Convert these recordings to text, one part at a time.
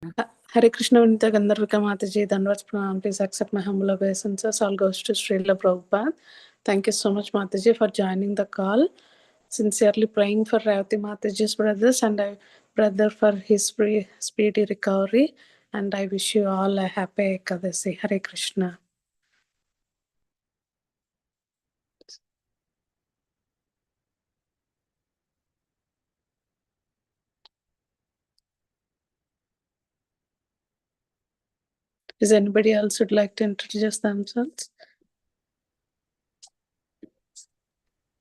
Hare Krishna Vinita Gandharvika Mataji, Dhanavad Pranam. Please accept my humble obeisances. All goes to Srila Prabhupada. Thank you so much, Mataji, for joining the call. Sincerely praying for Revati Mataji's brothers and I brother for his speedy recovery. And I wish you all a happy Ekadasi. Hare Krishna. Is anybody else would like to introduce themselves?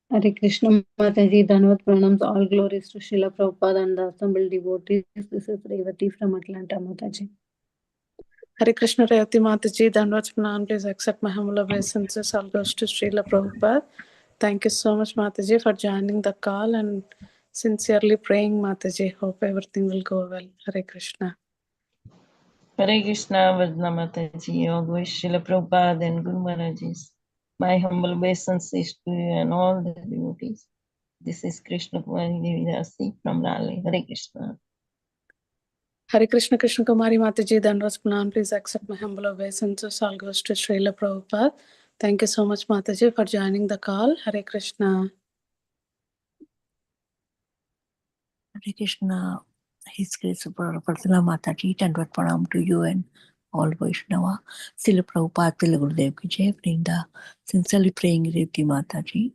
Hare Krishna Mataji, Dhanavad Pranams, all glories to Srila Prabhupada and the assembled devotees. This is Revati from Atlanta, Mataji. Hare Krishna Revati Mataji, Dhanavad Pranam. Please accept my humble obeisances. All goes to Srila Prabhupada. Thank you so much, Mataji, for joining the call and sincerely praying, Mataji. Hope everything will go well. Hare Krishna. Hare Krishna, Vadna Mataji, all glories Srila Prabhupada and Guru Maharajis. My humble obeisances to you and all the devotees. This is Krishna Kumari Devidasi from Raleigh. Hare Krishna. Hare Krishna Krishna Kumari Mataji, Dhanavad Pranam. Please accept my humble obeisances. All goes to Srila Prabhupada. Thank you so much, Mataji, for joining the call. Hare Krishna. Hare Krishna, His Grace Pratila Mataji, Dhanavad Pranam to you and all Vaishnava. Srila Prabhupada, Srila Gurudev ki Jai, Vrinda. Sincerely praying Revati Mataji.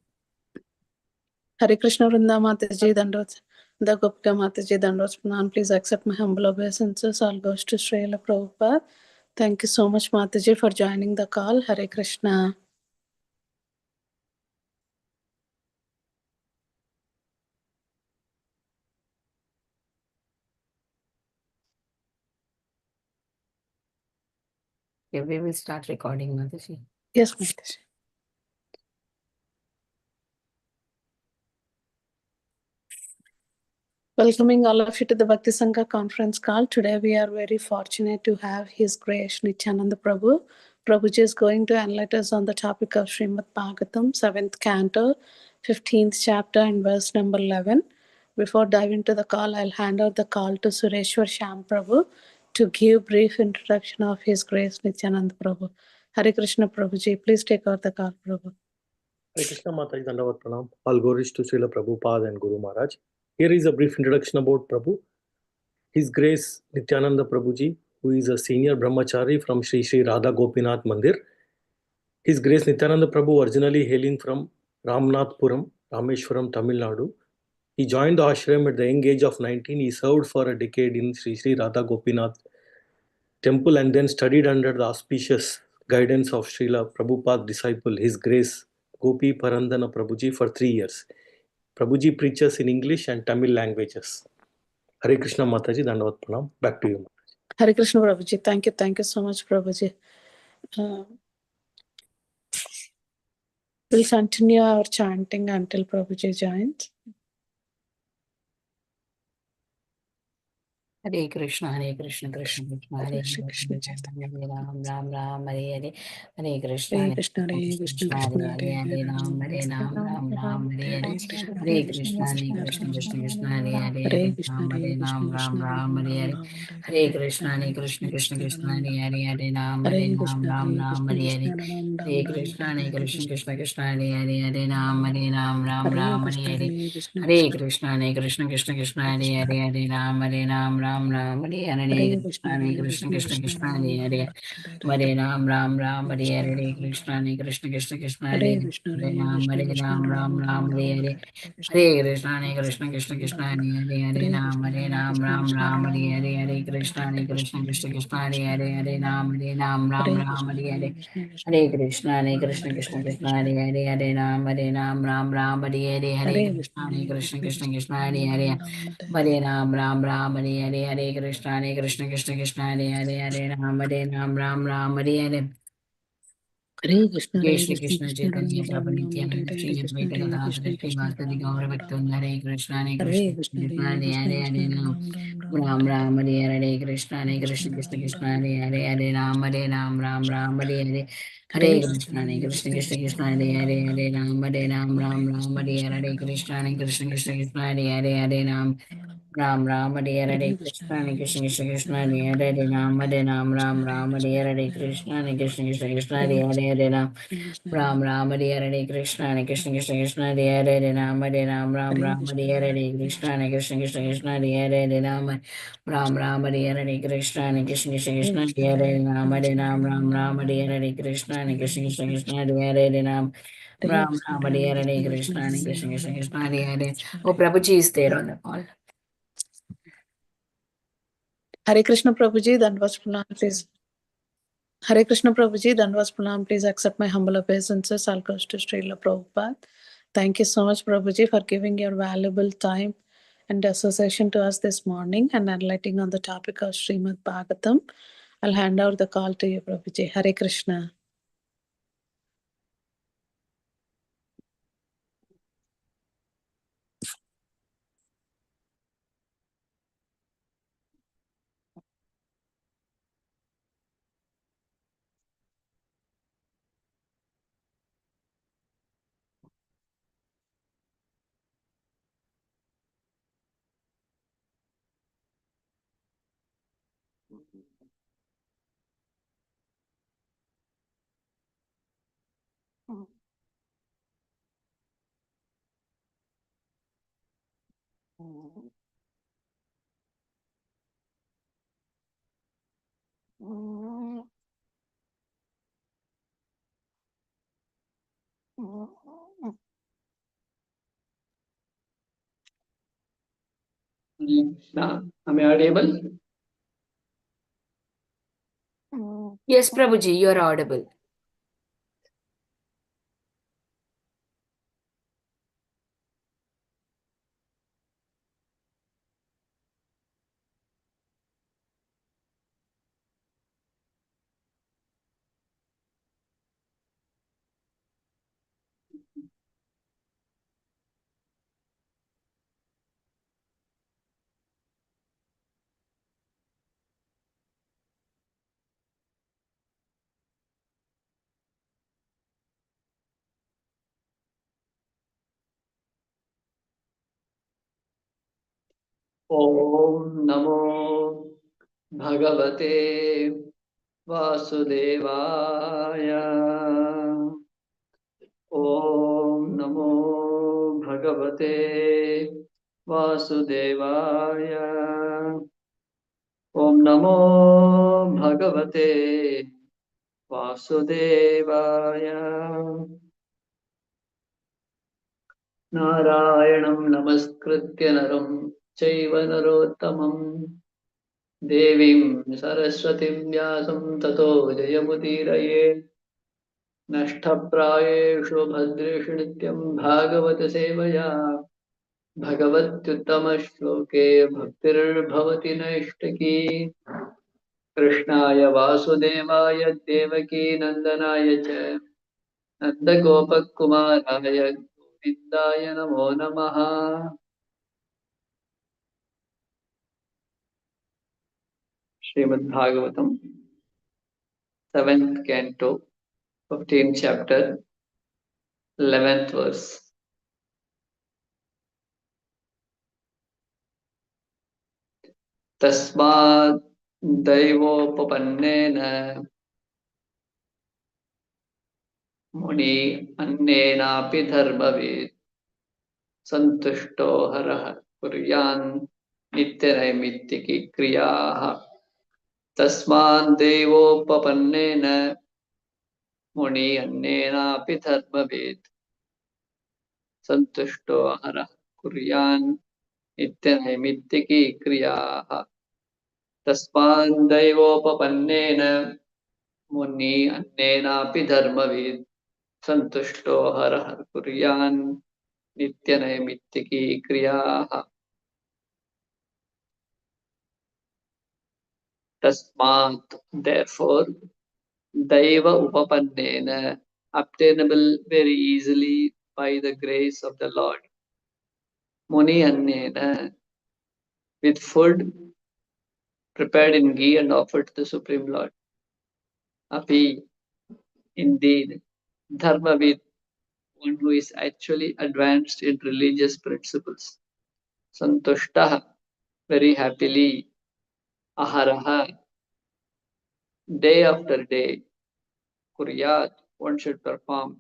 Hare Krishna Vrinda Mataji, Dhanavad. The Gopika Mataji, Dhanavad Pranam. Please accept my humble obeisances. All goes to Srila Prabhupada. Thank you so much, Mataji, for joining the call. Hare Krishna. Okay, we will start recording, Mataji. Yes, Mataji. Welcoming all of you to the Bhakti Sanga conference call. Today we are very fortunate to have His Grace Nityananda Prabhu. Prabhuji is going to enlighten us on the topic of Srimad Bhagavatam, 7th canto, 15th chapter and verse number 11. Before diving into the call, I'll hand out the call to Sureshwar Shyam Prabhu to give brief introduction of His Grace Nityananda Prabhu. Hare Krishna Prabhuji, please take over the call, Prabhu. Hare Krishna Mataji, Dhanavad Pranam. All glories to Srila Prabhupada and Guru Maharaj. Here is a brief introduction about Prabhu. His Grace Nityananda Prabhuji, who is a senior brahmachari from Sri Sri Radha Gopinath Mandir. His Grace Nityananda Prabhu, originally hailing from Ramnathpuram, Rameshwaram, Tamil Nadu. He joined the ashram at the young age of 19. He served for a decade in Sri Sri Radha Gopinath temple and then studied under the auspicious guidance of Srila Prabhupada's disciple, His Grace Gopi Parandana Prabhuji, for 3 years. Prabhuji preaches in English and Tamil languages. Hare Krishna Mataji, Dhanavad Pranam. Back to you. Hare Krishna Prabhuji. Thank you so much, Prabhuji. We'll continue our chanting until Prabhuji joins. Hare Krishna, Hare Krishna, Krishna Krishna, Hare Krishna Krishna Hare, Ram Ram, Ram Hare Hare, Hare Krishna, Hare Hare Krishna, Hare Krishna, Krishna, Hare Krishna Hare, Hare Ram, Hare Ram, Ram Ram, Hare Hare, Hare Krishna, Hare Krishna, Krishna Krishna, Hare Hare, Hare Ram, Hare Ram, Ram Ram, Hare Hare, Hare Krishna, Hare Krishna, Krishna Krishna, Hare Hare, Hare Ram, Hare Ram, Ram Ram, Hare Hare, Hare Krishna, Hare Krishna, Krishna Krishna, Hare Hare, Hare Ram, Hare Ram, Ram Ram, Hare Hare, Hare Krishna, Hare Krishna, Krishna Krishna, Hare Hare, Hare Ram, Hare Ram, Ram Ram, Hare Hare, Hare Krishna, Krishna Krishna, Hare Hare, Hare Ram, Ram Ram, Hare Hare, Hare Krishna, Hare Krishna, Krishna Krishna, Hare Ram, Ram Ram, Hare Hare, Hare Krishna, Hare Krishna, Krishna Krishna, Hare Hare, Hare Ram, Ram Ram, Hare Hare, Hare Krishna, Hare Krishna, Krishna Krishna, Hare Hare, Hare Ram, Ram Ram, Hare Hare, Hare Krishna, Hare Krishna, Krishna Krishna, Hare Hare, Hare Ram, Ram Ram, Hare Hare, Hare Krishna, Hare Krishna, Krishna Krishna, Hare Hare, Hare Ram, Ram Ram, Hare Hare, Hare Krishna, Hare Krishna, Krishna Krishna, Hare Hare, Hare Ram, Ram Ram, Hare Hare. Hare Krishna, Jai Hare Shri Krishna, Krishna Chaitanya Prabhu Nityananda Shri Advaita Gadadhara Srivasadi Gaura Bhaktivinoda Hare Krishna, Hare Krishna, Krishna Hare Hare, Ram Ram, Hare Hare, Krishna, Hare Krishna, Krishna Krishna, Hare Hare, Hare Ram, Hare Ram, Ram Ram, Hare Hare, Hare Krishna, Hare Krishna, Krishna Krishna, Hare Hare, Hare Ram, Ram Ram, Hare Hare, Krishna, Hare Krishna, Krishna Krishna, Hare Hare, Hare Ram, Ram, Hare Hare, Krishna, Hare Krishna, Krishna Krishna, Hare Hare, Ram, Hare Hare, Krishna, Hare Krishna, Krishna Krishna, Hare Hare, Hare Ram, Hare Hare, Krishna, Hare Krishna, Krishna Krishna, Hare Hare, Ram, Hare Hare, Krishna, Hare Krishna, Krishna Krishna, Hare Hare, Ram, Hare Hare, Krishna, Hare Krishna, Krishna Krishna, Hare Hare, Ram, Hare Hare, Krishna, Hare Krishna, Krishna Krishna, Hare Hare, Ram, Hare Hare, Krishna, Hare Krishna, Krishna Krishna, Hare Hare. Oh, Prabhuji is there on the call. Hare Krishna Prabhuji, Dandavas Pranam, please. Hare Krishna Prabhuji, Dandavas Pranam, please accept my humble obeisances. All goes to Srila Prabhupada. Thank you so much, Prabhuji, for giving your valuable time and association to us this morning and enlightening on the topic of Srimad Bhagavatam. I'll hand over the call to you, Prabhuji. Hare Krishna. Am I audible? Yes, Prabhuji, you are audible. Om Namo Bhagavate Vasudevaya. Om Namo Bhagavate Vasudevaya. Om Namo Bhagavate Vasudevaya. Narayanam Namaskritya Naram Chaiva Narottamam Devim Saraswatim Vyasam Tato Jayamudiraye Nashtaprayeshu Bhadreshu Nityam Bhagavata Sevaya Bhagavatyuttama Shloke Bhaktir Bhavati Naishtaki Krishnaya Vasudevaya Devaki Nandanaya Cha Nanda Gopakumaraya Govindaya Namo Namaha. Srimad Bhagavatam, 7th Canto, 15th chapter, 11th verse. Tasmad Daivopapannena Muni Annenapi Dharmavid Santushto Haraha Kuryan Nityanaimitiki Kriyaha. Tasmad Daivopapannena Muni Annenapi Dharmavid Santushto Haraha Kuryan Nityanaimitiki Kriyaha. Tasman Daivopapannena Muni Annenapi Dharmavid Santushto Harahar Kuryan Nityanaimitiki Kriyaha. Tasmat, therefore, Daiva Upapannena, obtainable very easily by the grace of the Lord. Muni Annena, with food prepared in ghee and offered to the Supreme Lord. Api, Indeed, Dharmavid, one who is actually advanced in religious principles. Santushtaha, very happily. Aharaha, day after day. Kuryat, one should perform.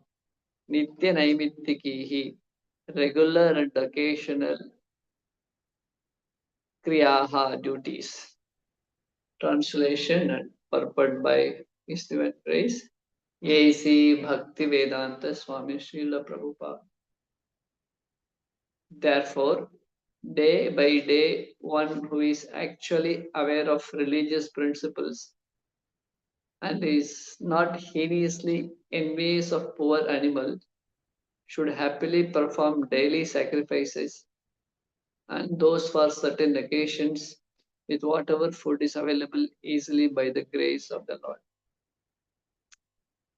Nitya Naimittikihi, regular and occasional kriyaha, duties. Translation and purport by His Divine Grace, A.C. Bhakti Vedanta Swami Srila Prabhupada. Therefore, day by day, one who is actually aware of religious principles and is not heinously envious of poor animals should happily perform daily sacrifices and those for certain occasions with whatever food is available easily by the grace of the Lord.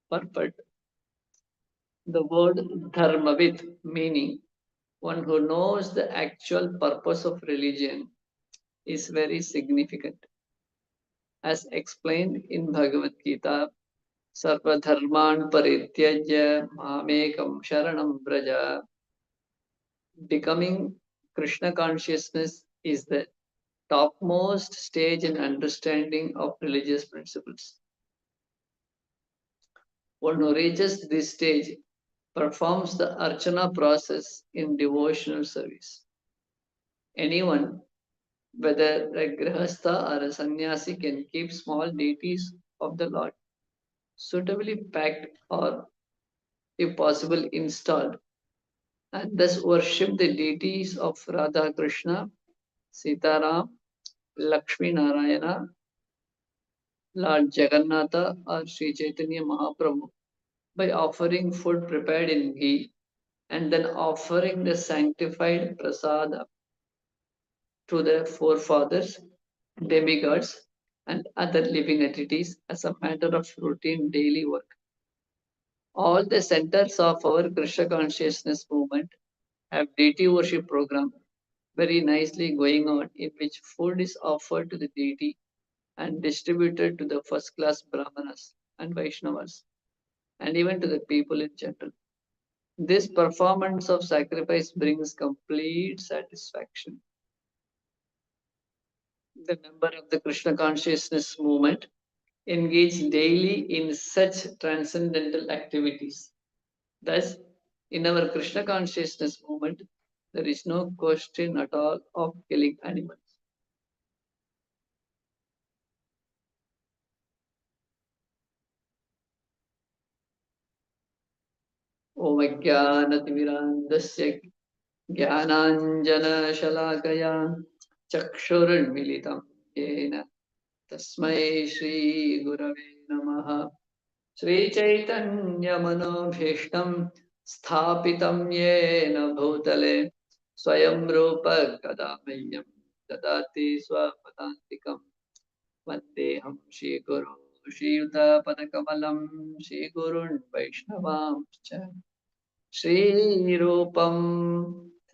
Purport. The word dharmavid, meaning one who knows the actual purpose of religion, is very significant. As explained in Bhagavad Gita, Sarva dharman parityajya mamekam sharanam braja. Becoming Krishna consciousness is the topmost stage in understanding of religious principles. One who reaches this stage performs the archana process in devotional service. Anyone, whether a grihastha or a sannyasi, can keep small deities of the Lord, suitably packed or, if possible, installed, and thus worship the deities of Radha Krishna, Sitaram, Lakshmi Narayana, Lord Jagannatha, or Sri Chaitanya Mahaprabhu by offering food prepared in ghee and then offering the sanctified prasada to the forefathers, demigods, and other living entities as a matter of routine daily work. All the centers of our Krishna consciousness movement have deity worship program very nicely going on, in which food is offered to the deity and distributed to the first class Brahmanas and Vaishnavas, and even to the people in general. This performance of sacrifice brings complete satisfaction. The member of the Krishna consciousness movement engage daily in such transcendental activities. Thus, in our Krishna consciousness movement, there is no question at all of killing animals. Om Ajnanatimirandasya Jnananjana-shalakaya Chakshurunmilitam Yena Tasmai Shri Gurave Namaha. Sri Chaitanya Manobhishtam Sthapitam Yena Bhutale Swayam Rupa Kadamayyam Dadati Swapadantikam Vandeham Shri Guru Shri Yuta Padakamalam Shri Gurun Vaishnavam Shri Rupam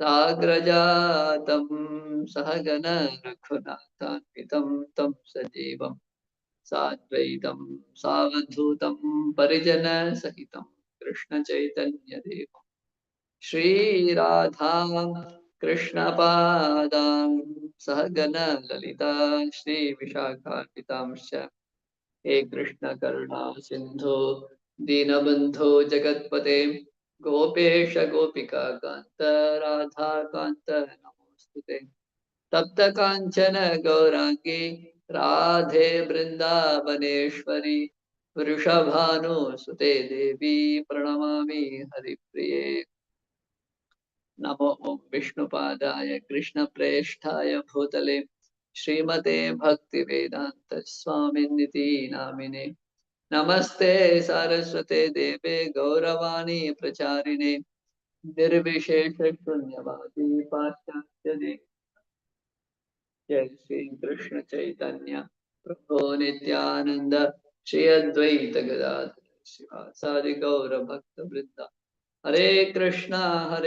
Sagrajatam Sahagana Raghunathanvitam Tam Sajivam Sadvaitam Savadhutam Parijana Sahitam Krishna Chaitanya Devam Shri Radha Krishna Padam Sahagana Lalita Shri Vishakharpitamsha He Krishna Karuna Sindhu Dinabandhu Jagatpate Gopesha Gopika Kanta Radha Kanta Namostute Tapta Kanchana Gaurangi Radhe Vrindavaneshwari Vrishabhanu Sute Devi Pranamami Haripriye Namo Om Vishnupadaya Krishna Presthaya Bhutale Srimate Bhakti Vedanta Swami Niti Namine Namaste Saraswate Deve Gauravani Pracharine Nirvishesha Shunyavadi Paschatya Jai Sri Krishna Chaitanya Prabhu Nityananda Shri Advaita Gadadhara Sivasadi Gaura Bhakta Vrinda Hare Krishna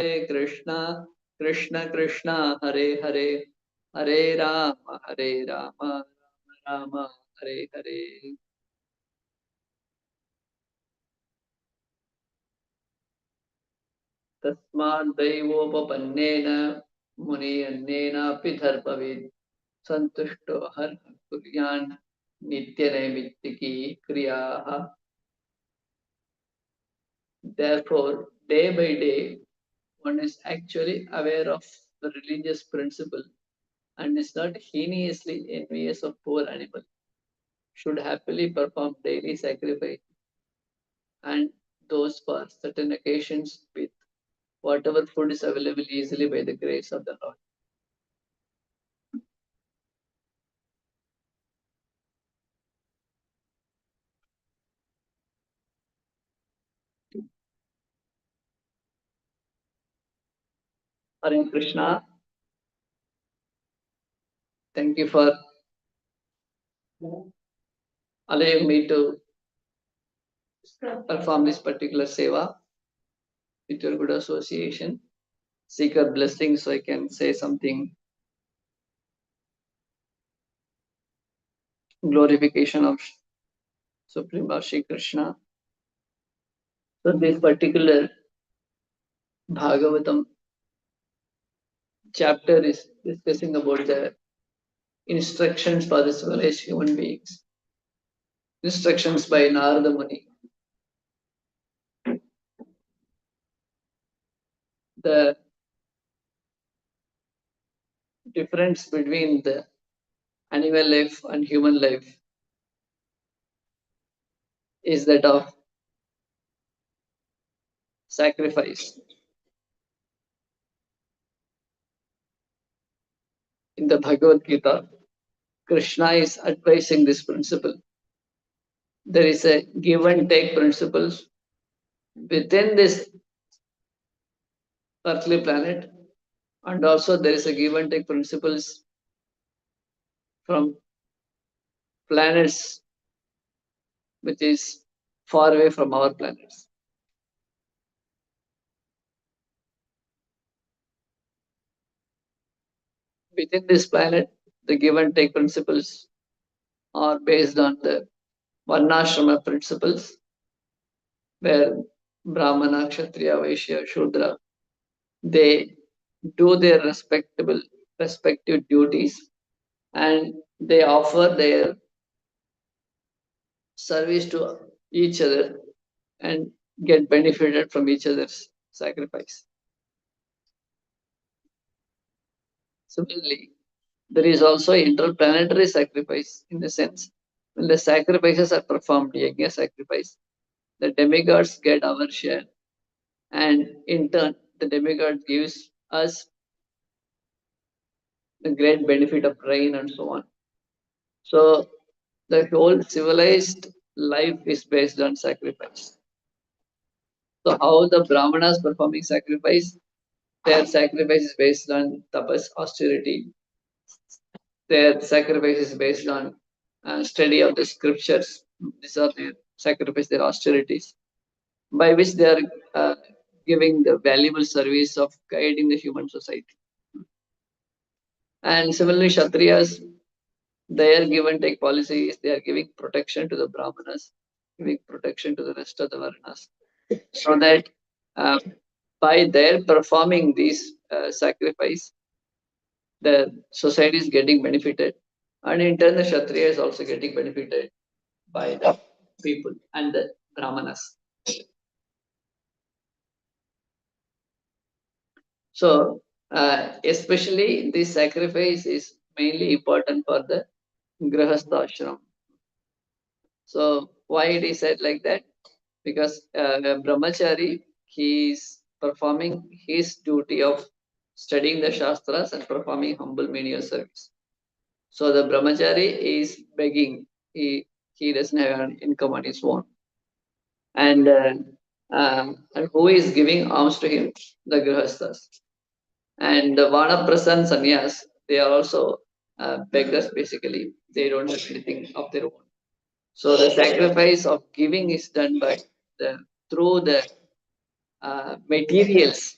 Krishna Krishna Hare Hare Hare Rama Rama Rama Hare Hare. Tasmad Daivopapannena Muni Annena Pidharpavid Santushto Har Kuryan Nityanaimitiki Kriyaha. Therefore, day by day, one is actually aware of the religious principle and is not heinously envious of poor animal, should happily perform daily sacrifice and those for certain occasions with whatever food is available easily by the grace of the Lord. Hare Krishna. Thank you for allowing me to perform this particular seva with your good association. Seek your blessing so I can say something glorification of Supreme Lord Shri Krishna. So this particular Bhagavatam chapter is discussing about the instructions for the civilized human beings. Instructions by Narada Muni. The difference between the animal life and human life is that of sacrifice. In the Bhagavad Gita, Krishna is advising this principle. There is a give and take principles within this earthly planet, and also there is a give and take principles from planets which is far away from our planets. Within this planet, the give and take principles are based on the Varnashrama principles, where Brahmana, Kshatriya, Vaishya, Shudra, they do their respective duties and they offer their service to each other and get benefited from each other's sacrifice. Similarly, there is also interplanetary sacrifice in the sense when the sacrifices are performed, yajna sacrifice, the demigods get our share, and in turn, the demigod gives us the great benefit of rain and so on. So the whole civilized life is based on sacrifice. So how the Brahmanas performing sacrifice, their sacrifice is based on tapas, austerity. Their sacrifice is based on study of the scriptures. These are their sacrifice, their austerities, by which they are giving the valuable service of guiding the human society. And similarly, Kshatriyas, their give and take policy is they are giving protection to the Brahmanas, giving protection to the rest of the Varnas, so that by their performing these sacrifice, the society is getting benefited, and in turn, the Kshatriya is also getting benefited by the people and the Brahmanas. So, especially this sacrifice is mainly important for the Grahastha ashram. So, why it is said like that? Because Brahmachari, he is performing his duty of studying the Shastras and performing humble menial service. So, the Brahmachari is begging, he doesn't have an income on his own. And who is giving alms to him? The Grahasthas. And the Vanaprasan Sannyas, they are also beggars basically. They don't have anything of their own. So the sacrifice of giving is done by through the materials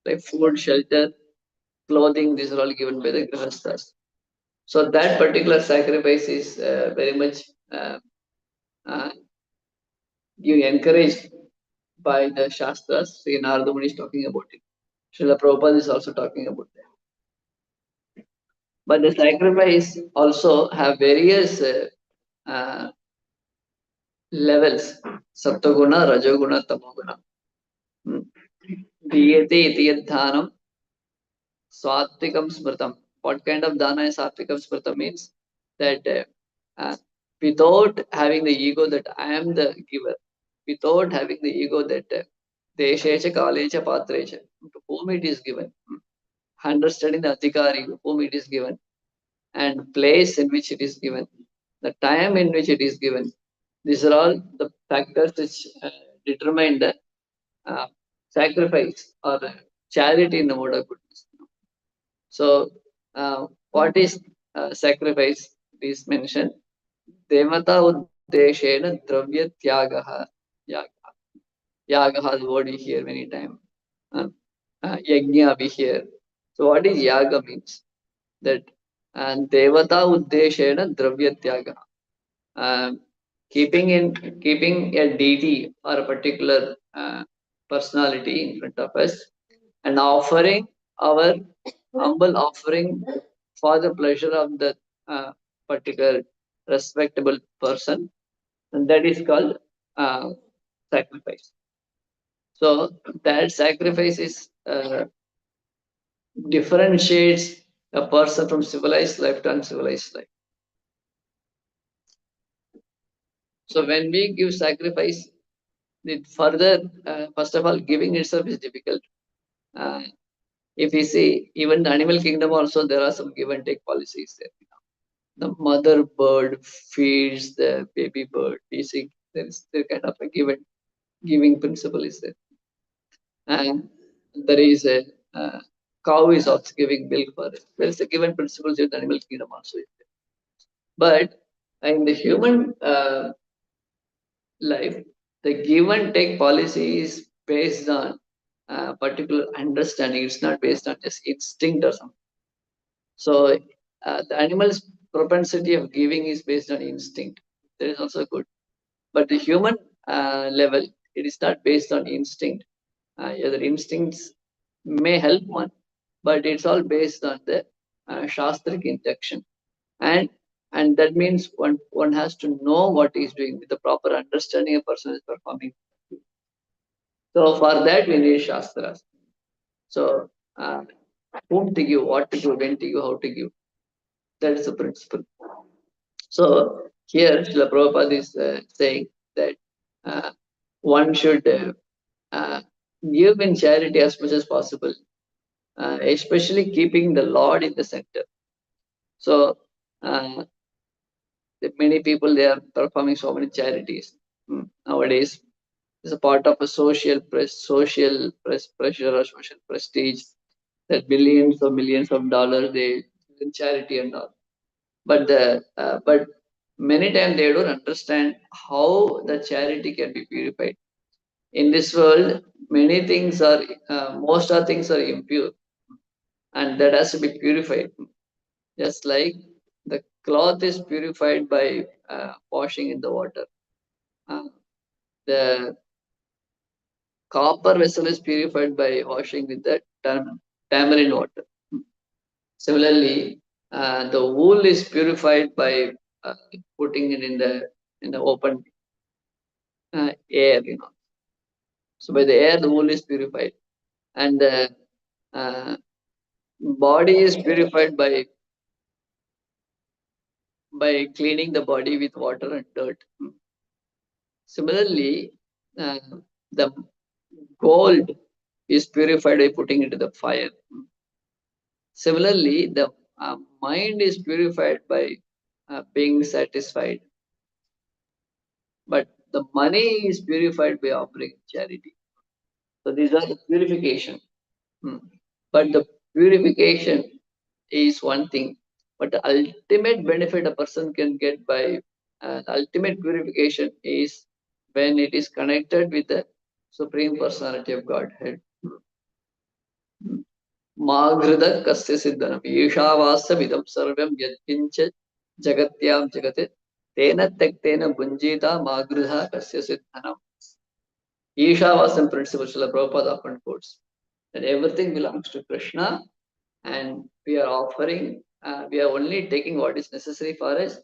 like food, shelter, clothing. These are all given by the Grahasthas. So that particular sacrifice is very much encouraged by the Shastras. Sri Narada Muni is talking about it. Srila Prabhupada is also talking about that. But the sacrifice also have various levels. Sattva-guna, Rajoguna, Tamoguna. Diyate iti yadhanam Swatikam Smritam. What kind of dana is Swatikam Smritam means that without having the ego that I am the giver, without having the ego that Deshecha, Kalecha, Patrecha, to whom it is given, understanding the Adhikari, to whom it is given, and place in which it is given, the time in which it is given. These are all the factors which determine the sacrifice or charity in the mode of goodness. So, what is sacrifice? It is mentioned. Devata uddeshena dravya tyagaha. Yagaha, the word we hear many times. Yajna we hear. So, what is yaga means? That devata uddeshena dravya tyagaha. Keeping a deity or a particular personality in front of us and offering our humble offering for the pleasure of the particular respectable person, and that is called sacrifice. So that sacrifice is differentiates a person from civilized life to uncivilized life. So when we give sacrifice, it further, first of all, giving itself is difficult. If we see, even the animal kingdom also, there are some give and take policies there. The mother bird feeds the baby bird. You see, there is kind of a giving principle is there. And there is a cow is also giving milk for it. There is a given principle in the animal kingdom also. But in the human life, the give and take policy is based on particular understanding. It's not based on just instinct or something. So the animal's propensity of giving is based on instinct. That is also good. But the human level, it is not based on instinct. Other instincts may help one, but it's all based on the shastric injection. And that means one has to know what he's doing. With the proper understanding, a person is performing. So for that, we need shastras. So whom to give, what to give, when to give, how to give. That is the principle. So here, Srila Prabhupada is saying that one should give in charity as much as possible, especially keeping the Lord in the center. So many people, they are performing so many charities nowadays. It's a part of a social pressure or social prestige that billions or millions of dollars they in charity and all. But but many times they don't understand how the charity can be purified. In this world, many things are most of things are impure, and that has to be purified. Just like the cloth is purified by washing in the water. The copper vessel is purified by washing with the tamarind water. Similarly, the wool is purified by putting it in the open air. So by the air, the wool is purified, and the body is purified by cleaning the body with water and dirt. Similarly, the gold is purified by putting into the fire. Similarly, the mind is purified by being satisfied. But the money is purified by offering charity. So these are the purification. But the purification is one thing. But the ultimate benefit a person can get by ultimate purification is when it is connected with the Supreme Personality of Godhead. Maghrida kasya siddhanam yeshavasya vidam sarvam yadkincha jagatyam jagate tena tektena bunjita maghrida kasya siddhanam. Ishavasana principle, Srila Prabhupada often quotes, that everything belongs to Krishna and we are offering, we are only taking what is necessary for us,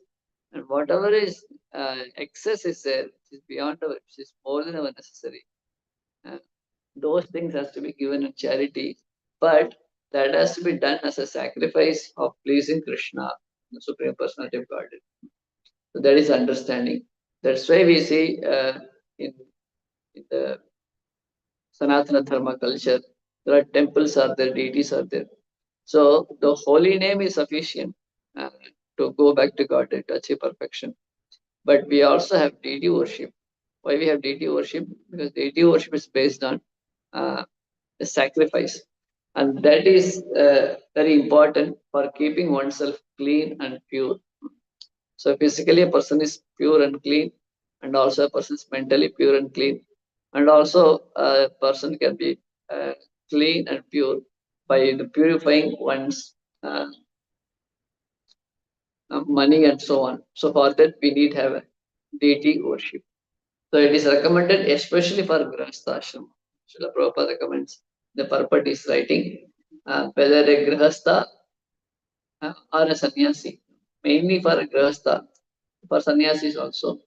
and whatever is excess is there, which is beyond our, which is more than our necessary. Those things has to be given in charity, but that has to be done as a sacrifice of pleasing Krishna, the Supreme Personality of Godhead. So that is understanding. That's why we see in the Sanatana Dharma culture, there are temples are there, deities are there. So the holy name is sufficient to go back to God to achieve perfection. But we also have deity worship. Why we have deity worship? Because deity worship is based on a sacrifice. And that is very important for keeping oneself clean and pure. So physically a person is pure and clean, and also a person is mentally pure and clean. And also a person can be clean and pure by purifying one's money and so on. So for that we need to have a deity worship. So it is recommended especially for Grihastha ashram. Srila Prabhupada recommends the purport is writing whether a Grihastha or a sannyasi, mainly for a Grihastha, for sannyasis also,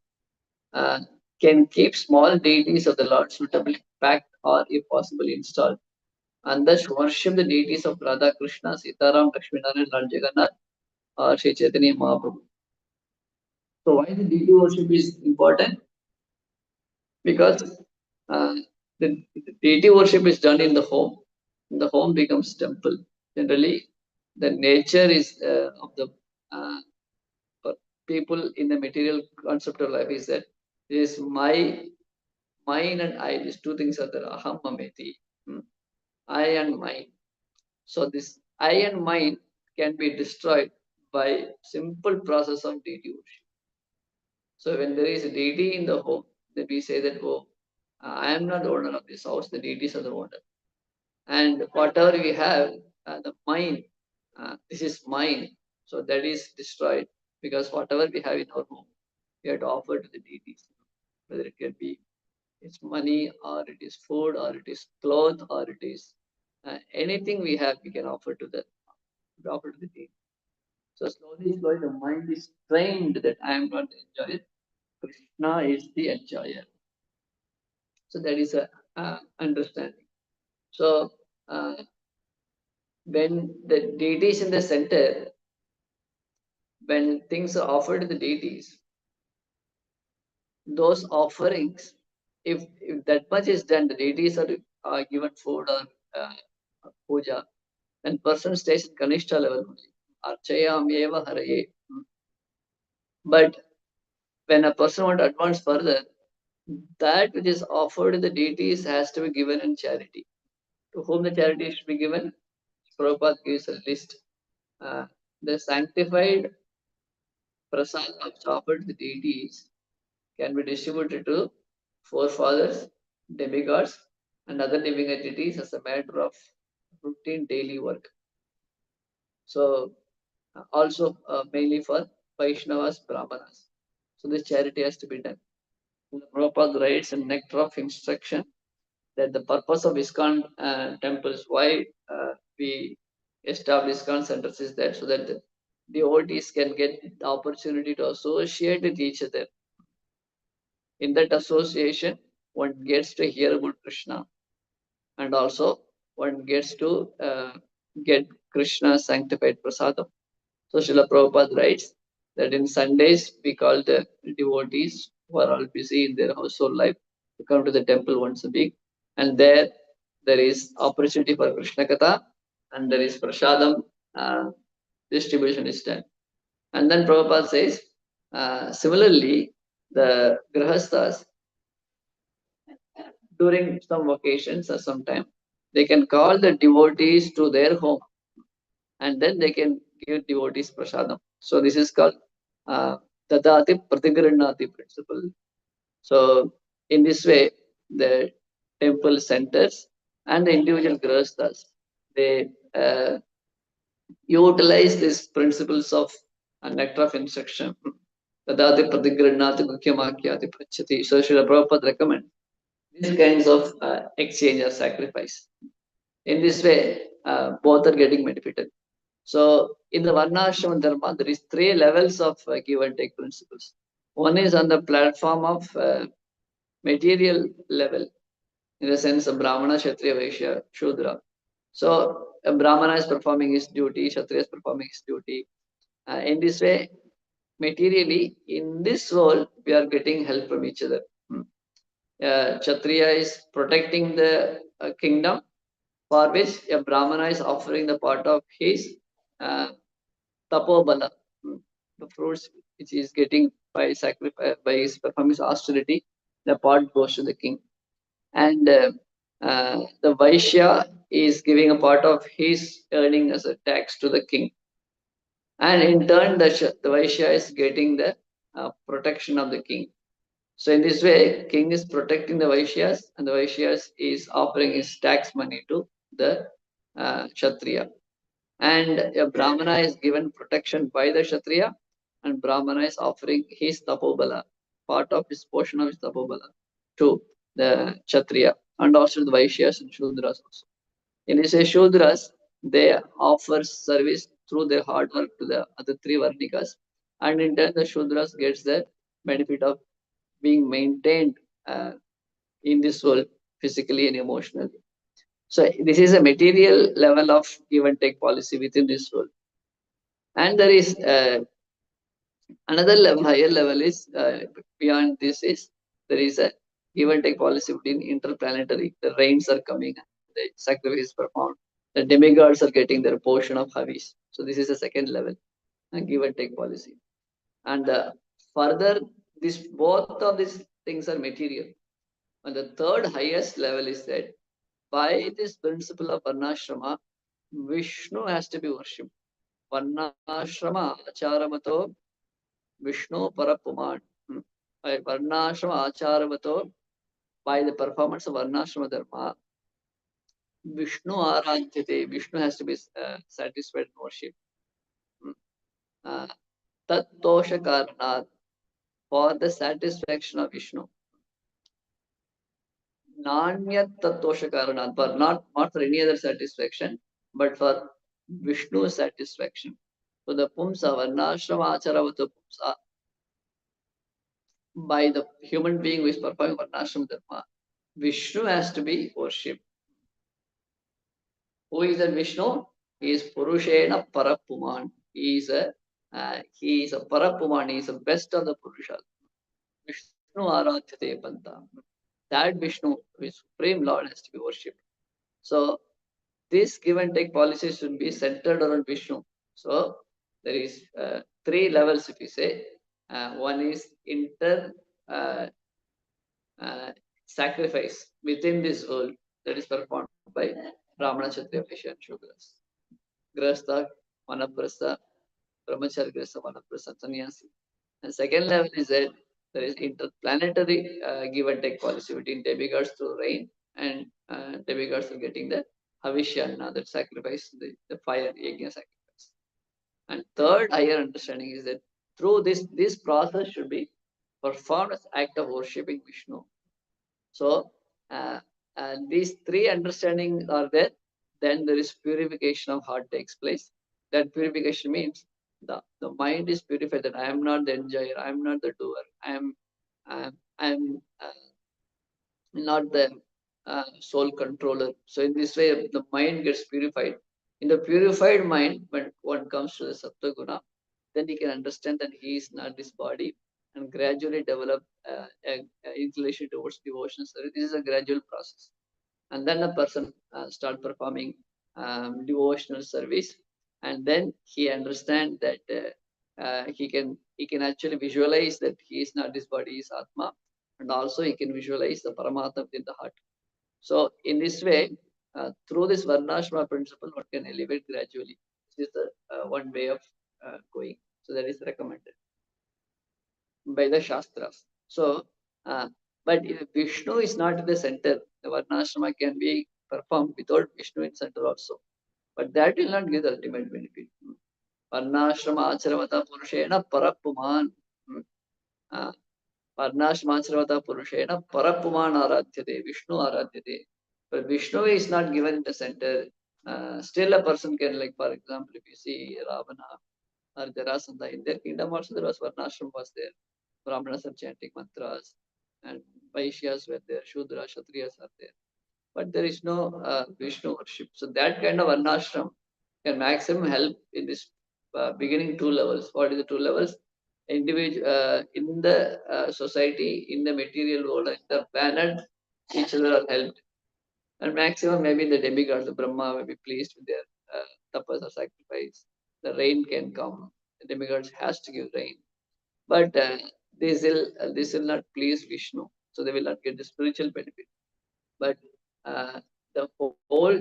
can keep small deities of the Lord suitably packed or if possible installed, and thus worship the deities of Radha Krishna, Sitaram, Lakshminarayan, Lord Jagannath, or Sri Chaitanya Mahaprabhu. So why the deity worship is important? Because the deity worship is done in the home. The home becomes temple. Generally, the nature is of the people in the material concept of life is that it is mine and I. These two things are there. Aham mameti. I and mine. So this I and mine can be destroyed by simple process of deity worship. So when there is a deity in the home, then we say that, oh, I am not the owner of this house, the deities are the owner. And whatever we have, the mine, this is mine. So that is destroyed because whatever we have in our home, we have to offer to the deities. Whether it can be it's money or it is food or it is cloth or it is anything we have, we can offer to the deity. So slowly, the mind is trained that I am not the enjoyer. Krishna is the enjoyer. So that is a understanding. So when the deity is in the center, when things are offered to the deities, those offerings, if that much is done, the deities are given food or puja, then person stays in Kanishta level only. Archayam eva haraye. But when a person wants to advance further, that which is offered to the deities has to be given in charity. To whom the charity should be given? Prabhupada gives a list. The sanctified prasad offered to the deities can be distributed to forefathers, demigods, and other living entities as a matter of routine daily work. So also mainly for Vaishnavas, Brahmanas. So this charity has to be done. Prabhupada writes in Nectar of Instruction that the purpose of ISKCON temples, why we establish ISKCON centers is that so that the devotees can get the opportunity to associate with each other. In that association, one gets to hear about Krishna, and also one gets to get Krishna's sanctified prasadam. So Srila Prabhupada writes that in Sundays we call the devotees who are all busy in their household life to come to the temple once a week, and there is opportunity for Krishna Katha, and there is prasadam distribution is done. And then Prabhupada says, similarly, the grihasthas during some occasions or sometime they can call the devotees to their home, and then they can give devotees prasadam. So this is called Dadati Pratigranati principle. So in this way, the temple centers and the individual grihasthas, they utilize these principles of nectar of instruction. Dadati Pratigranati Gukhyamakyati Prachati. So Srila Prabhupada recommends these kinds of exchange or sacrifice. In this way, both are getting benefited. So in the Varnashrama Dharma, there is 3 levels of give and take principles. One is on the platform of material level, in the sense of Brahmana, Kshatriya, Vaishya, Shudra. So a Brahmana is performing his duty, Kshatriya is performing his duty. In this way, materially, in this world, we are getting help from each other. Kshatriya is protecting the kingdom, for which a Brahmana is offering the part of his tapobala, the fruits which he is getting by sacrifice, by his performance austerity, the part goes to the king. And the Vaishya is giving a part of his earning as a tax to the king. And in turn, the Vaishya is getting the protection of the king. So in this way, king is protecting the Vaishyas, and the Vaishyas is offering his tax money to the Kshatriya. And a Brahmana is given protection by the Kshatriya, and Brahmana is offering his tapobala, part of his portion of his tapobala, to the Kshatriya, and also the Vaishyas and Shudras also. In this way, Shudras, they offer service through their hard work to the other 3 Varnikas, and in turn the Shudras gets the benefit of being maintained in this world physically and emotionally. So this is a material level of give and take policy within this world. And there is another level, higher level is beyond this is there is a give and take policy within interplanetary. The rains are coming, the sacrifice is performed. The demigods are getting their portion of Havis. So this is a second level, give and take policy. And further, this both of these things are material. And the third highest level is that by this principle of Varnashrama, Vishnu has to be worshipped. Varnashrama acharamato Vishnu parapuman. By Varnashrama acharamato, by the performance of Varnashrama Dharma, Vishnu arantyate, Vishnu has to be satisfied and worshipped. Tat tosha karanat, for the satisfaction of Vishnu. Nanyat tattosha karanat, but not for any other satisfaction, but for Vishnu's satisfaction. So the pumsa, Varnashrama acharavata pumsa, by the human being who is performing Varnashrama Dharma, Vishnu has to be worshipped. Who is that Vishnu? He is Purushena Parapuman. He is a Parapuman. He is the best of the Purushas. Vishnu Aradhyate Panta. That Vishnu, who is Supreme Lord, has to be worshipped. So this give and take policy should be centered around Vishnu. So there is 3 levels, if you say. One is sacrifice within this world that is performed by Brahmana, Kshatriya, Vaishya, and Shudras. Grahastha, Vanaprastha, Brahmachari, Grahastha, Vanaprastha, Sannyasi. And second level is that there is interplanetary give and take policy between demigods through rain, and demigods are getting the Havishya, that sacrifice, the fire, yajna sacrifice. And third higher understanding is that through this process should be performed as act of worshipping Vishnu. So these 3 understandings are there. Then there is purification of heart takes place. That purification means the mind is purified, that I am not the enjoyer, I am not the doer, I am not the soul controller. So in this way, the mind gets purified. In the purified mind, when one comes to the Sattva Guna, then he can understand that he is not this body, and gradually develop an inclination towards devotion. So this is a gradual process. And then a person start performing devotional service, and then he understands that he can actually visualize that he is not this body, he is Atma, and also he can visualize the Paramatma in the heart. So in this way, through this Varnashrama principle, one can elevate gradually. This is the one way of going. So that is recommended by the Shastras. So, but if Vishnu is not in the center, the Varnashrama can be performed without Vishnu in center also. But that will not give the ultimate benefit. Varnashrama acharavata purushena parapuman. Varnashramacharvata Purushena Parapuman Aradhyate, Vishnu Aradhyate. But Vishnu is not given in the center. Still a person can, like for example, if you see Ravana or Jarasandha, in their kingdom also there was Varnashram was there. Brahmanas are chanting mantras and Vaishyas were there, Shudra, Kshatriyas are there. But there is no Vishnu worship. So that kind of Varnashram can maximum help in this beginning two levels. What is the two levels? Individual in the society, in the material world, in the planet, each other are helped. And maximum maybe the demigods, the Brahma will be pleased with their tapas or sacrifice. The rain can come. The demigods has to give rain. But this will not please Vishnu. So they will not get the spiritual benefit. But the whole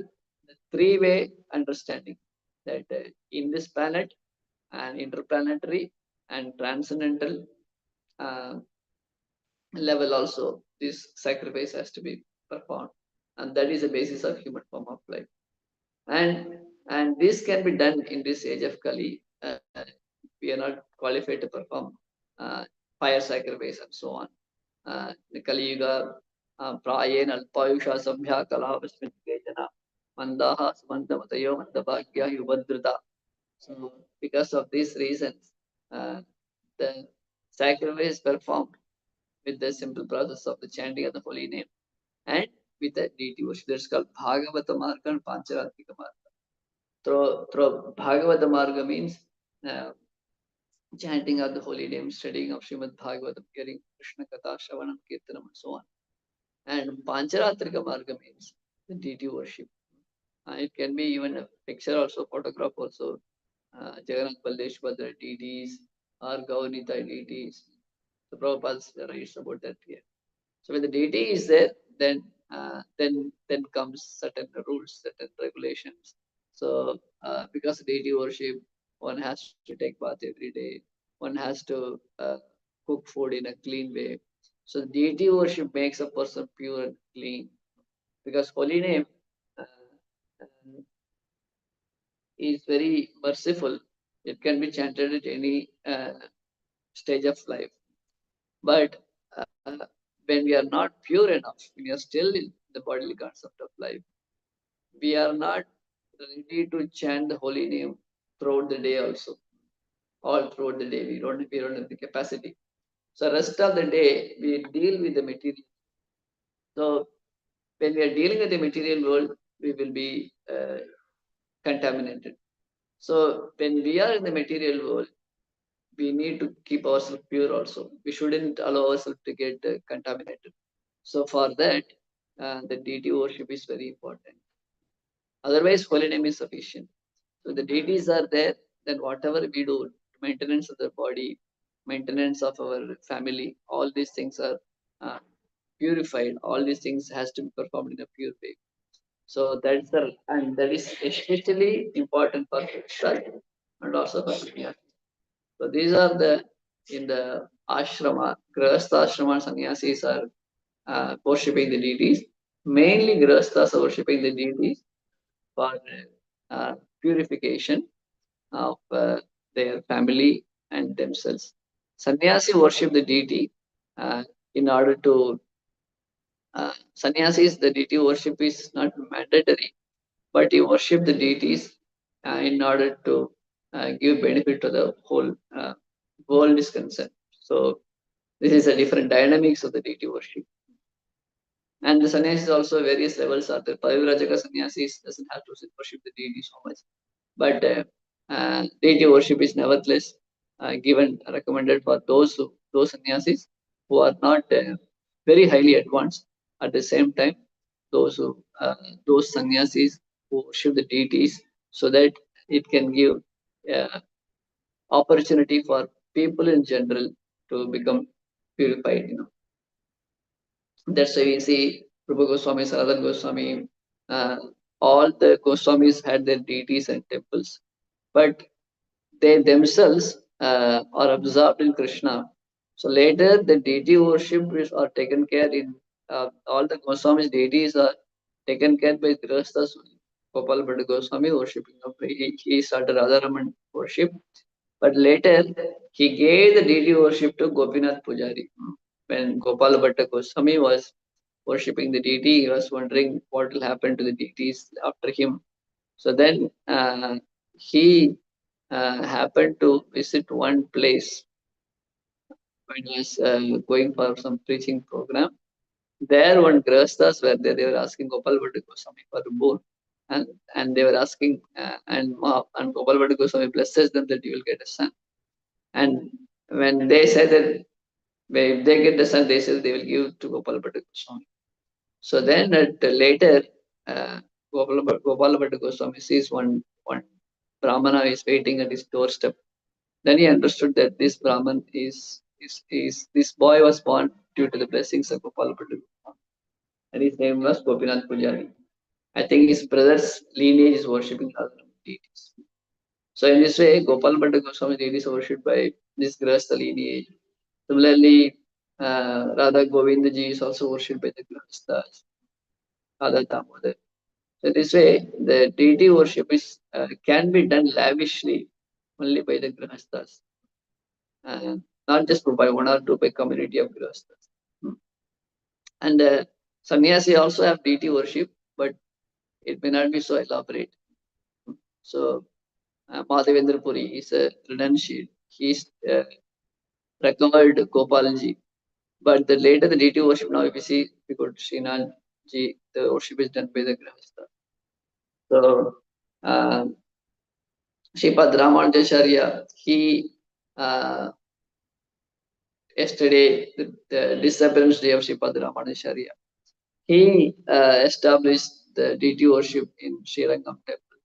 three-way understanding that in this planet and interplanetary and transcendental level also this sacrifice has to be performed, and that is the basis of human form of life. And this can be done in this age of Kali. We are not qualified to perform fire sacrifice and so on. The Kali Yuga प्रायेण अल्पायुषा सभ्या कलावस्मिन् केचन मंदाः सुमन्तमतयो मन्दभाग्या युभद्रता. So because of these reasons, the sacrifice performed with the simple process of the chanting of the holy name and with the deity worship. That's called Bhagavata Marga and Pancharatrika Marga. Through Bhagavata Marga means chanting of the holy name, studying of Srimad Bhagavatam, hearing Krishna Katha, Shravanam, Kirtanam, and so on. And Pancharatrika Marga means the deity worship. It can be even a picture also, photograph also. Jagannath Baldeshwara deities or Gaunita deities. The Prabhupada writes about that here. So when the deity is there, then comes certain rules, certain regulations. So because of deity worship, one has to take bath every day. One has to cook food in a clean way. So deity worship makes a person pure and clean. Because holy name is very merciful. It can be chanted at any stage of life. But when we are not pure enough, when we are still in the bodily concept of life, we are not ready to chant the holy name throughout the day also. All throughout the day, we don't have the capacity. So rest of the day, we deal with the material. So when we are dealing with the material world, we will be contaminated. So when we are in the material world, we need to keep ourselves pure also. We shouldn't allow ourselves to get contaminated. So for that, the deity worship is very important. Otherwise, holy name is sufficient. So the deities are there, then whatever we do, maintenance of the body, maintenance of our family, all these things are purified. All these things has to be performed in a pure way. So that is especially important for Krishna and also for sannyasi. So these are in the ashrama, grahastha ashrama sannyasis are worshipping the deities. Mainly grahasthas are worshipping the deities for purification of their family and themselves. Sannyasi worship the deity in order to sannyasis, the deity worship is not mandatory, but you worship the deities in order to give benefit to the whole world is concerned. So this is a different dynamics of the deity worship. And the sannyasis also various levels are there. Parivrajaka sannyasis doesn't have to worship the deity so much, but deity worship is nevertheless given recommended for those sannyasis who are not very highly advanced. At the same time, those sannyasis who worship the deities, so that it can give opportunity for people in general to become purified. That's why we see Prabhu Goswami, Sanatana Goswami, all the Goswamis had their deities and temples, but they themselves are absorbed in Krishna. So later the deity worship are taken care in all the Goswamis deities are taken care by Grihasthas. Gopal Bhatta Goswami worshipping. He started Radharaman worship, but later he gave the deity worship to Gopinath Pujari. when Gopala Bhatta Goswami was worshipping the deity, he was wondering what will happen to the deities after him. So then he happened to visit one place when he was going for some preaching program. There, one grahasthas were there. They were asking Gopal Bhatta Goswami for a boon, and they were asking, and Gopal Bhatta Goswami blesses them that you will get a son. And when they said that if they get the son, they said they will give to Gopal Bhatta Goswami. So then, later, Gopal Bhatta Goswami sees one Brahmana is waiting at his doorstep. Then he understood that this Brahman is this boy was born due to the blessings of Gopal Bhatta Goswami, and his name was Gopinath Pujari. I think his brother's lineage is worshipping other deities. So in this way, Gopal Bhatta Goswami deity is worshipped by this Grahastha lineage. Similarly, Radha Govinda ji is also worshipped by the Grahasthas, Radha Damodar. So this way, the deity worship is can be done lavishly only by the Grahasthas, not just by one or two, by community of Grahasthas. And sannyasi also have deity worship, but it may not be so elaborate. So Madhavendra Puri is a renunciate. He's recovered Gopalji. But the later the deity worship, now if you see, we go to Srinath ji, the worship is done by the Grahastha. So Sripad Ramanujacharya, he yesterday, the disappearance day of Sripad Ramanujacharya, he established the deity worship in Srirangam temple.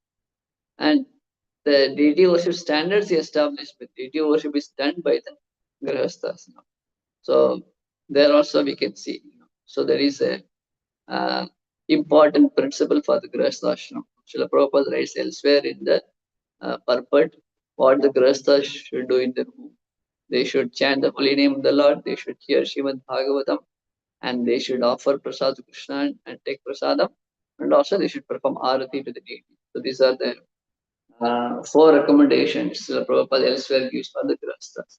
And the deity worship standards he established, but deity worship is done by the Grahasthas. So there also we can see. So there is a important principle for the Grahastha ashram. Srila Prabhupada writes elsewhere in the purport what the Grahasthas should do in their home. They should chant the holy name of the Lord, they should hear Srimad Bhagavatam, and they should offer prasad to Krishna and take prasadam, and also they should perform arati to the deity. So these are the 4 recommendations Srila Prabhupada elsewhere gives for the Grahasthas.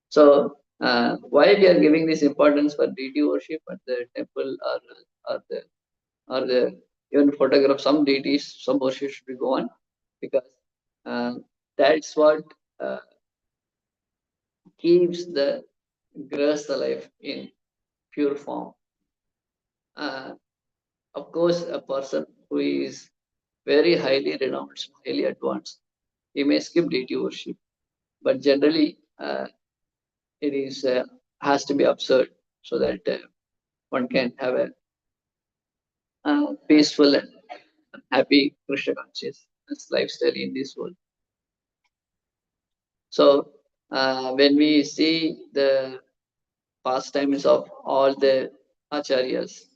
So why we are giving this importance for deity worship at the temple or the even photograph some deities, some worship should be go on, because that's what keeps the Grahastha life in pure form. Of course, a person who is very highly renowned, highly advanced, he may skip deity worship, but generally it is has to be observed so that one can have a peaceful and happy Krishna consciousness lifestyle in this world. So when we see the pastimes of all the acharyas,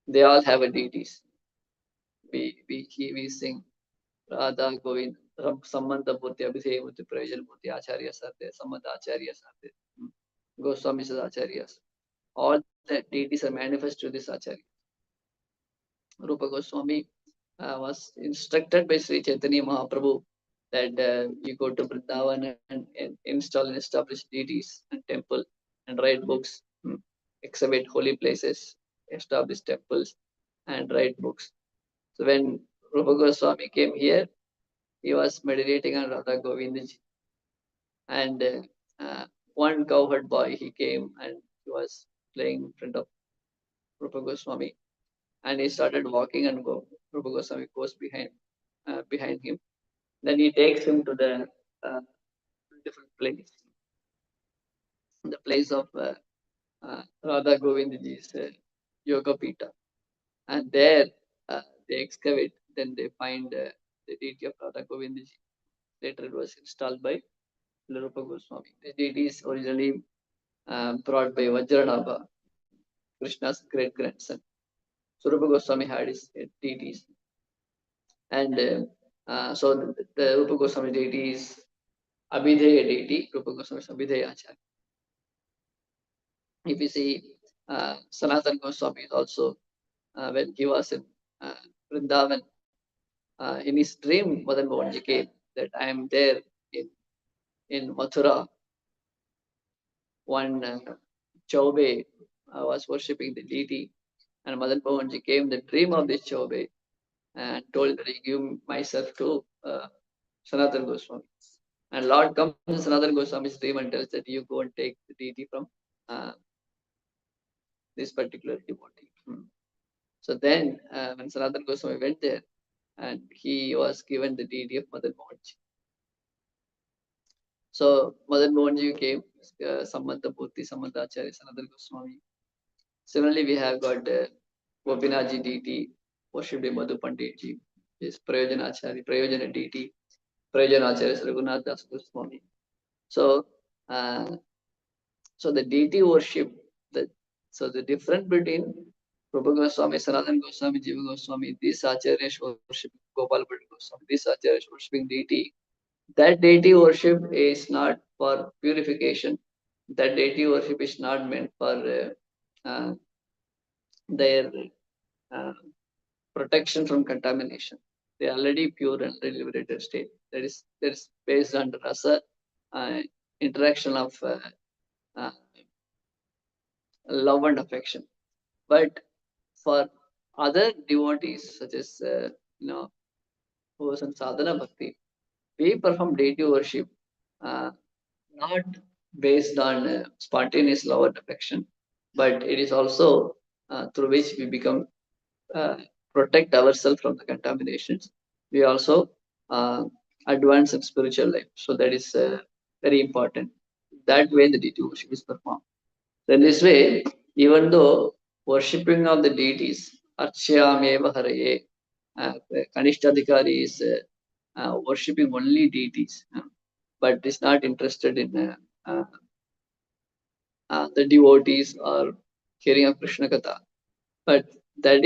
they all have a deities. We sing Radha Govind, Samanta Murti, Abhidheya Murti, Prayojan Murti, Acharyas are there, Samanta Acharyas are there, Goswamis are Acharyas. All the deities are manifest to this Acharya. Rupa Goswami was instructed by Sri Chaitanya Mahaprabhu that you go to Vrindavan and install and establish deities and temple and write books, exhibit holy places, establish temples and write books. So when Rupa Goswami came here, he was meditating on Radha Govindaji. And one cowherd boy, he came and he was playing in front of Rupa Goswami. And he started walking, and Rupa Goswami goes behind him. Then he takes him to the different place, the place of Radha Govindaji's Yoga Pita. And there they excavate, then they find the deity of Radha Govindaji. Later it was installed by Rupa Goswami. The deity is originally brought by Vajranabha, Krishna's great grandson. So Rupa Goswami had his deities. And so the Rupa Goswami deity is Abhidheya deity, Rupa Goswami is Abhidheya Acharya. If you see, Sanatana Goswami is also, when he was in Vrindavan, in his dream, Madan Mohanji came that I am there in Mathura. One Chaube was worshipping the deity, and Madan Mohanji came the dream of this Chaube and told that I give myself to Sanatana Goswami. And Lord comes in Sanatana Goswami's dream and tells that you go and take the deity from this particular devotee. So then, when Sanatana Goswami went there, and he was given the deity of Madan Mohanji. So Madan Mohanji came, Samanta Purti, Samanta Acharya, Sanatana Goswami. Similarly, we have got Gopinathji deity, worshipped by Madhu Panditji, is Prayojana Acharya, Prayojana deity, Prayojana Acharya, Raghunath Das Goswami. So, so the deity worship, so the difference between Prabhu Goswami, Sanatana Goswami, Jiva Goswami, these acharyas worshipping Gopal Bhatta Goswami, these acharyas worshipping deity. That deity worship is not for purification. That deity worship is not meant for their protection from contamination. They are already pure and liberated state. That is based on the rasa interaction of love and affection. But for other devotees, such as who is in sadhana bhakti, we perform deity worship not based on spontaneous love and affection, but it is also through which we become protect ourselves from the contaminations. We also advance in spiritual life. So that is very important. That way the deity worship is performed. Then this way, even though worshipping of the deities, Archyameva Haraye, Kanishtadhikari is worshipping only deities, but is not interested in the devotees or hearing of Krishna Katha. But that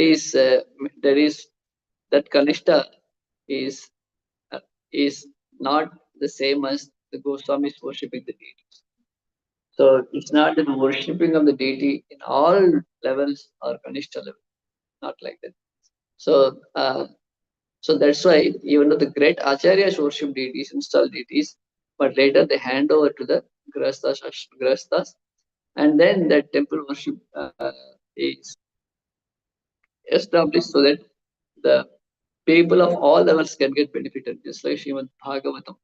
Kanishta is not the same as the Goswamis worshipping the deities. So it's not that worshipping of the deity in all levels or Kanishta level, not like that. So so that's why even though the great acharyas worship deities, install deities, but later they hand over to the grahasthas, and then that temple worship is established so that the people of all levels can get benefited, just like Srimad Bhagavatam.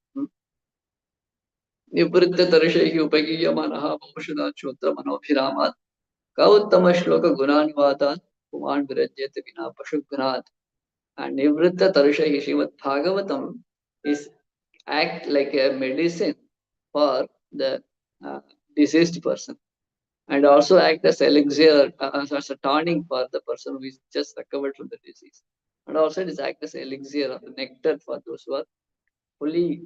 Nivritta Tarishehi Upagiyamanaha Bhamushada Chotra Manobhiramat Kauttama Shloka Gunanivata Kuman Virajyate Vina Pashugnath. And Nivritta Tarishehi Srimad Bhagavatam is act like a medicine for the deceased person, and also act as elixir, as a tonic for the person who is just recovered from the disease. And also it is act as elixir or the nectar for those who are fully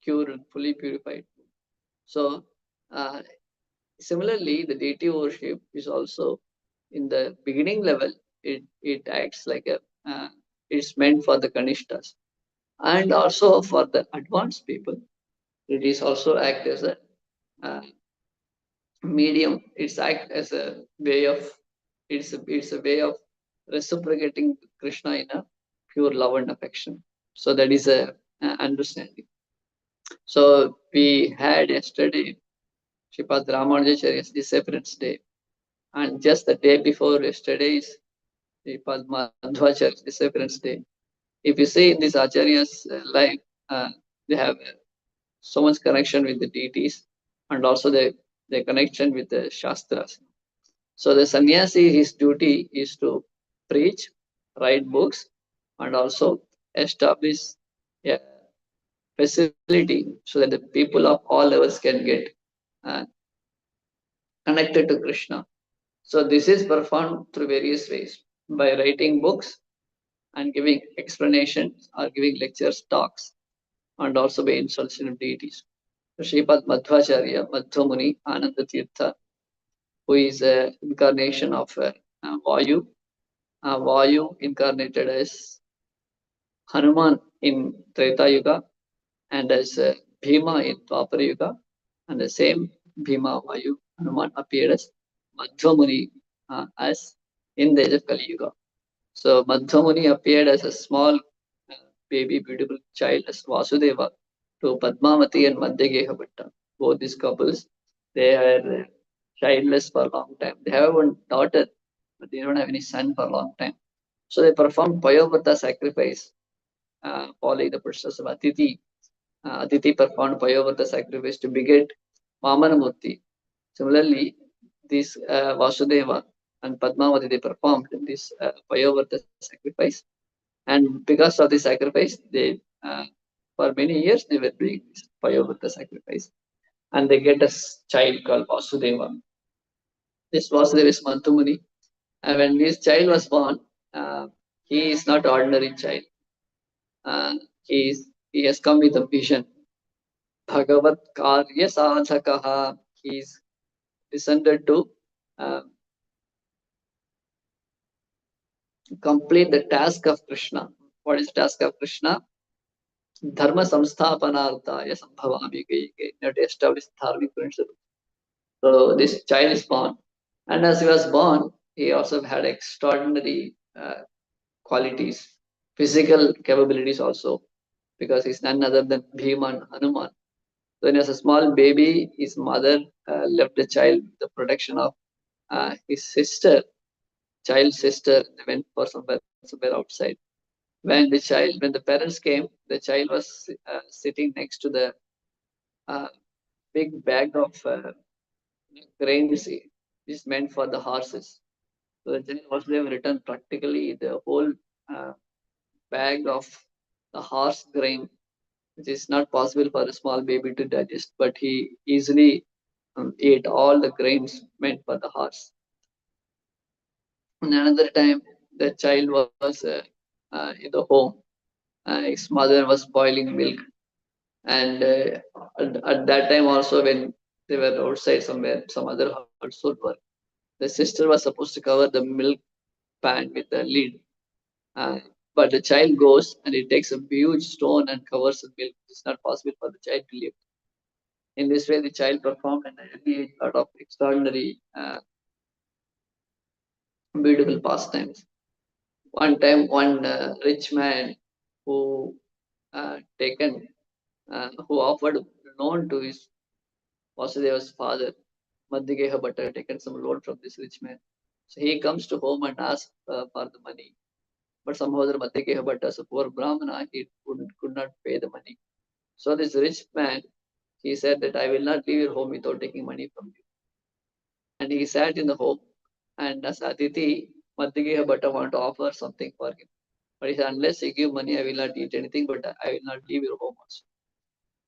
cured and fully purified. So similarly, the deity worship is also in the beginning level. It acts like a it's meant for the kanishtas, and also for the advanced people. It is also act as a medium. It's act as a way of it's a way of reciprocating Krishna in a pure love and affection. So that is a understanding. So we had yesterday Sripad Ramanujacharya's Disappearance Day, and just the day before yesterday is Sripad Madhvacharya's Disappearance Day. If you see in this Acharya's life, they have so much connection with the deities, and also the connection with the Shastras. So the sannyasi, his duty is to preach, write books, and also establish a facility so that the people of all levels can get connected to Krishna. So this is performed through various ways, by writing books and giving explanations or giving lectures, talks, and also by instruction of deities. Sripad Madhvacharya, Madhvamuni, Ananda Tirtha, who is an incarnation of Vayu. Vayu incarnated as Hanuman in Treta Yuga and as Bhima in Dwapara Yuga, and the same Bhima Vayu Hanuman appeared as Madhvamuni as in the age of Kali Yuga. So Madhvamuni appeared as a small baby, beautiful child as Vasudeva to Padmavati and Madhyageha Bhatta. Both these couples They are childless for a long time. They have one daughter, but they don't have any son for a long time. So they performed Payovrata sacrifice, following the process of Aditi. Aditi performed Payovrata sacrifice to beget Vamanamurti. Similarly, this Vasudeva and Padmavati, they performed this Payovrata sacrifice. And because of the sacrifice, they for many years they were doing this Payovrata sacrifice. And they get a child called Vasudeva. This Vasudeva is Mantumuni. And when this child was born, he is not ordinary child. He has come with a vision. Bhagavat Karya Sadhakaha. He is descended to complete the task of Krishna. What is the task of Krishna? Dharma samsthapanarthaya sambhavami gayike. Not establish dharmic principle. So this child is born, and as he was born, he also had extraordinary qualities, physical capabilities also, because he's none other than Bhima and Hanuman. So when he was a small baby, his mother left the child with the protection of his sister, child's sister. They went for somewhere outside. When the parents came, the child was sitting next to the big bag of grains, which is meant for the horses. So the child was there written practically the whole bag of the horse grain, which is not possible for a small baby to digest, but he easily ate all the grains meant for the horse. And another time, the child was in the home. His mother was boiling milk, and at that time also, when they were outside somewhere, some other household work, the sister was supposed to cover the milk pan with the lid. But the child goes and he takes a huge stone and covers the milk. It's not possible for the child to lift. In this way, the child performed an early lot of extraordinary, beautiful pastimes. One time, one rich man who offered loan to his Vasudeva's father, Madhyageha Bhatta, taken some loan from this rich man. So he comes to home and asks for the money. But somehow the Madhyageha Bhatta, a poor Brahmana, he could not pay the money. So this rich man, he said that I will not leave your home without taking money from you. And he sat in the home, and as Aditi, Madhyageha Bhatta wanted to offer something for him. But he said, unless you give money, I will not eat anything, but I will not leave your home also.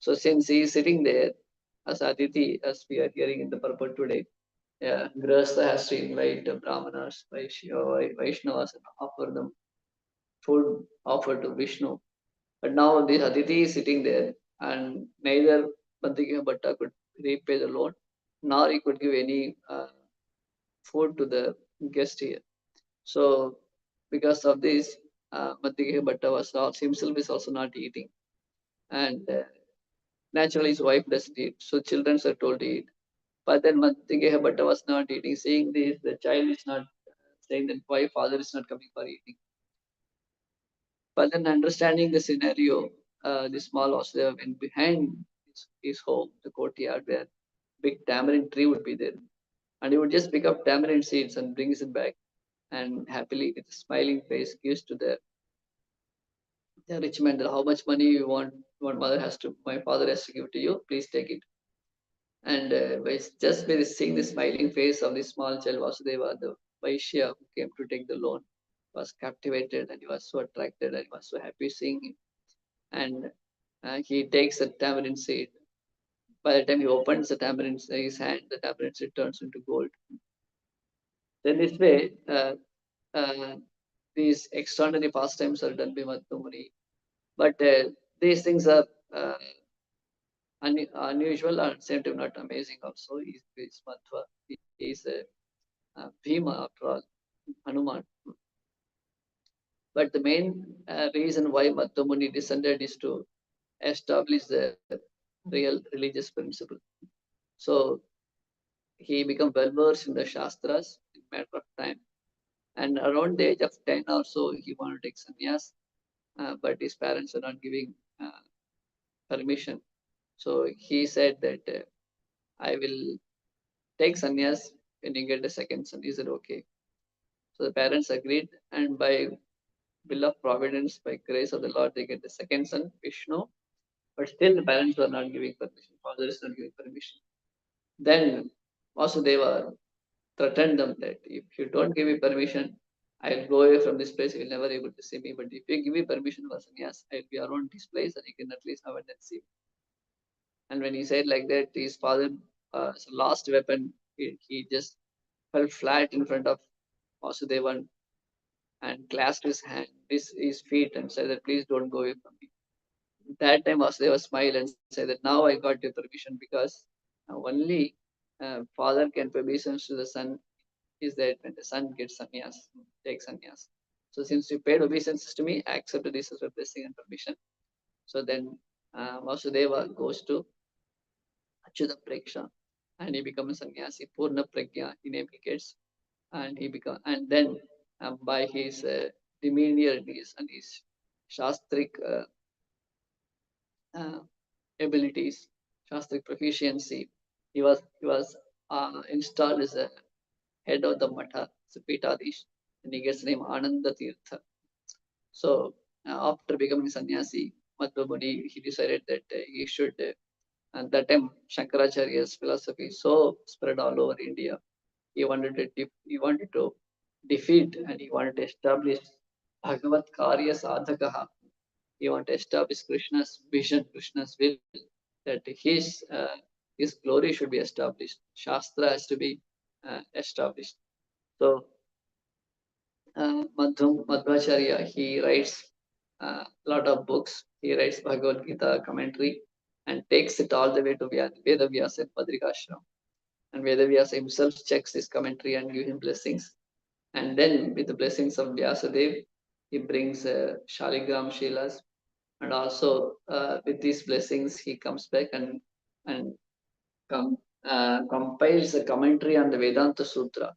So since he is sitting there, as Aditi, as we are hearing in the purport today, Grihastha has to invite Brahmanas, Vaishnavas, and offer them food, offer to Vishnu. But now this Aditi is sitting there, and neither Madhyageha Bhatta could repay the loan, nor he could give any food to the guest here. So because of this, Madhyageha Bhatta himself is also not eating. And naturally his wife doesn't eat. So children are told to eat. But then Madhyageha Bhatta was not eating. Seeing this, the child is not saying that why father is not coming for eating. But then understanding the scenario, the small Vasudeva went behind his home, the courtyard where big tamarind tree would be there. And he would just pick up tamarind seeds and brings it back, and happily with a smiling face gives to the rich man that how much money you want, my father has to give to you, please take it. And by seeing the smiling face of the small child Vasudeva, the Vaishya who came to take the loan was captivated, and he was so attracted, and he was so happy seeing him. And he takes a tamarind seed. By the time he opens the tamarind in his hand, the tamarind seed turns into gold. Then this way, these extraordinary pastimes are done by Madhumuni. But these things are unusual and at the same time not amazing also. He is Madhva. He is Bhima after all, Hanuman. But the main reason why Madhumuni descended is to establish the real religious principle. So he became well versed in the Shastras in a matter of time. And around the age of 10 or so, he wanted to take sannyas, but his parents were not giving permission. So he said that I will take sannyas when you get a second son. Is it okay? So the parents agreed, and by will of providence, by grace of the Lord, they get the second son, Vishnu. But still, the parents were not giving permission. Father is not giving permission. Then Vasudeva threatened them that if you don't give me permission, I'll go away from this place. You'll never able to see me. But if you give me permission for sannyas, I'll be around this place and you can at least have and see me. And when he said like that, his father, last weapon, he just fell flat in front of Vasudeva and clasped his hand, his feet, and said that please don't go away from me. That time Vasudeva smiled and said that now I got your permission, because only father can permission to the son is that when the son gets sannyas, takes sannyas. So since you paid obeisance to me, I accepted this as a blessing and permission. So then Vasudeva goes to Achyuta Preksha and he becomes a sannyasi, Purna Pragya, he name he gets, and he become, and then by his demeanor and his shastric abilities, shastric proficiency, he was installed as a head of the Matha, Pitadish, and he gets the name Ananda Tirtha. So after becoming sannyasi, Madhva he decided that he should, and that time Shankaracharya's philosophy so spread all over India. He wanted to defeat and he wanted to establish Bhagavat Karya Sadhakaha. He wanted to establish Krishna's vision, Krishna's will, that his glory should be established. Shastra has to be established. So Madhvacharya, he writes a lot of books. He writes Bhagavad Gita commentary and takes it all the way to Vedavyasa and Padrikashram. And Vedavyasa himself checks his commentary and gives him blessings. And then with the blessings of Vyasadev, he brings Shaligram Shilas. And also with these blessings, he comes back and compiles a commentary on the Vedanta Sutra,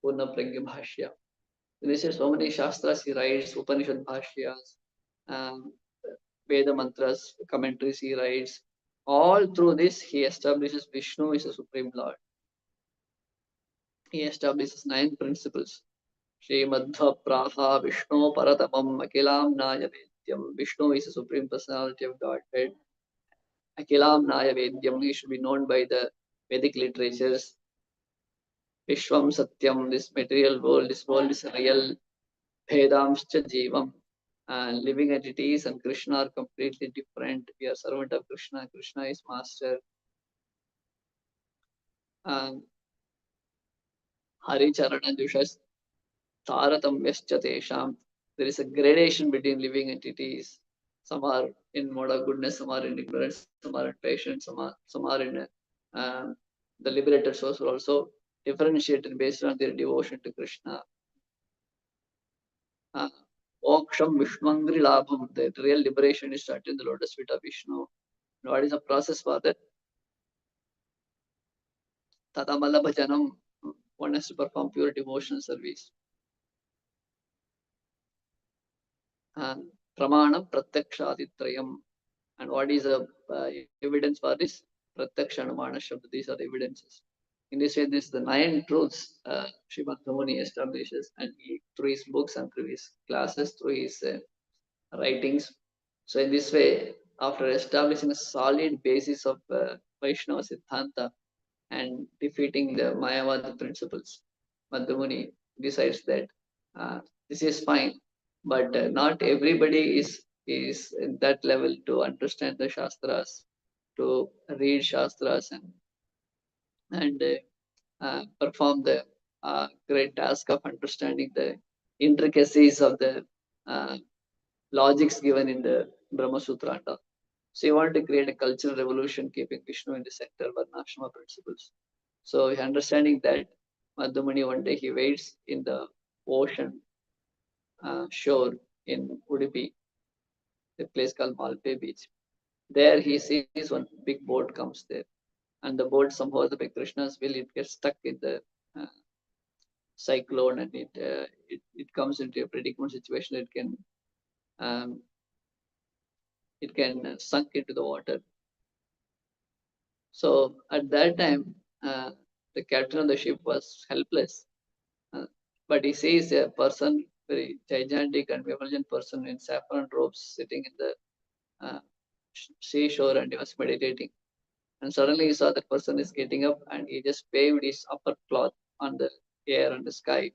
Purna Pragya Bhashya. This is so many Shastras he writes, Upanishad Bhashyas, Veda Mantras, commentaries he writes. All through this, he establishes Vishnu is the Supreme Lord. He establishes 9 principles. Srimad Praha Vishnu Paratamam Akilam Naya Vedyam. Vishnu is the Supreme Personality of Godhead. Akilam Naya Vedyam, he should be known by the Vedic literatures. Vishwam Satyam, this material world, this world is real. Bhedamscha Jivam, living entities and Krishna are completely different. We are servant of Krishna. Krishna is master. Hari Charana Dushas Taratamyascha Tesham. There is a gradation between living entities. Some are in mode of goodness, some are in ignorance, some are in patience, some are in the liberated souls are also differentiated based on their devotion to Krishna. Oksham Vishnwangri Labham, the real liberation is started in the lotus feet of Vishnu. And what is the process for that? Tadamala Bhajanam, one has to perform pure devotional service. Pramanam Pratyaksha-aditrayam. And what is the evidence for this? Pratyaksha Anumana Shabda. These are the evidences. In this way, this is the 9 truths Srimad Bhagavatam establishes, and he, through his books and through his classes, through his writings. So in this way, after establishing a solid basis of Vaishnava Siddhanta and defeating the Mayavada principles, Madhumuni decides that this is fine, but not everybody is in that level to understand the Shastras, to read Shastras and perform the great task of understanding the intricacies of the logics given in the Brahma Sutra. So he wanted to create a cultural revolution, keeping Vishnu in the center, Varnashrama principles. So understanding that, Madhumani one day he waits in the ocean shore in Udupi, a place called Malpe Beach. There he sees one big boat comes there, and the boat somehow the Krishna's will, it gets stuck in the cyclone, and it comes into a predicament situation. It can sunk into the water. So at that time, the captain of the ship was helpless. But he sees a person, very gigantic and effulgent person in saffron robes sitting in the seashore, and he was meditating. And suddenly he saw that person is getting up and he just waved his upper cloth on the air and the sky.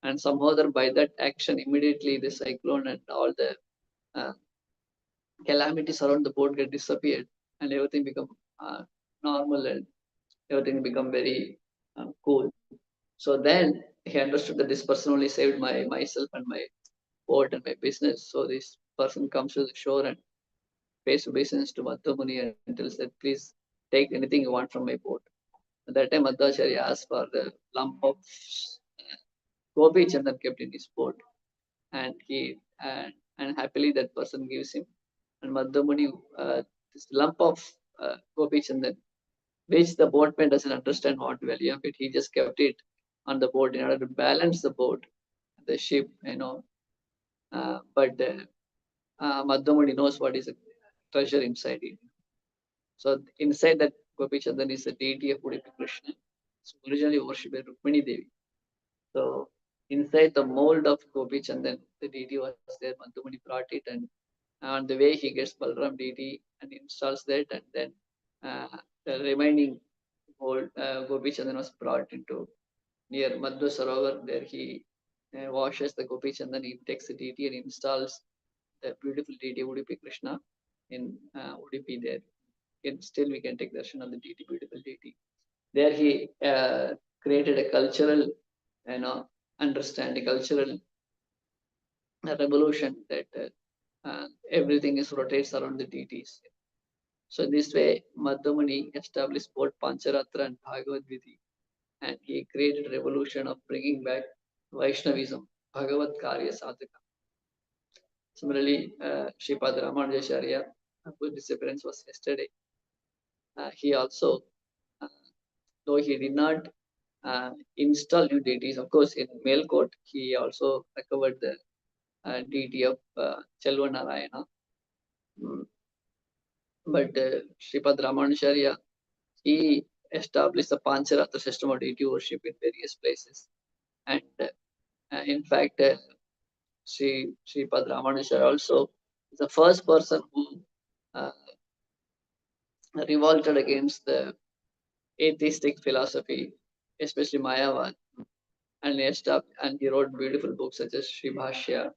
And somehow or by that action, immediately the cyclone and all the calamities around the boat get disappeared, and everything become normal, and everything become very cool. So then he understood that this person only saved myself and my boat and my business. So this person comes to the shore and pays obeisance to Madhumuni and tells that, please take anything you want from my boat. At that time, Madhacharya asked for the lump of gopi chandan kept in his boat, and and happily that person gives him. And Madhumuni, this lump of gopi chandan, which the boatman doesn't understand what value of it, he just kept it on the boat in order to balance the boat, the ship, but Madhumuni knows what is a treasure inside it. So inside that Gopi Chandan is the deity of Udupi Krishna. So originally worshipped by Rukmini Devi. So inside the mold of Gopi Chandan, the deity was there. Madhumani brought it, and on the way he gets Balram deity and installs that, and then the remaining mold Gopi Chandan was brought into near Madhu Sarovar. There he washes the Gopi Chandan, he takes the deity and installs the beautiful deity Udupi Krishna in Udupi there. And still we can take darshan of the deity, beautiful deity. There he created a cultural, understanding, cultural revolution that everything is rotates around the deities. So this way, Madhumani established both Pancharatra and Bhagavad Vidhi, and he created a revolution of bringing back Vaishnavism, Bhagavad Karya Sadhaka. Similarly, Sripad Ramanujacharya, whose disappearance was yesterday, he also, though he did not install new deities, of course, in Melkot, he also recovered the deity of Chelva Narayana. But Sripad Ramanujacharya, he established the Pancharatra system of deity worship in various places. And in fact, Sripad Ramanujacharya also is the first person who revolted against the atheistic philosophy, especially Mayavad, and he wrote beautiful books such as Sri Bhashya,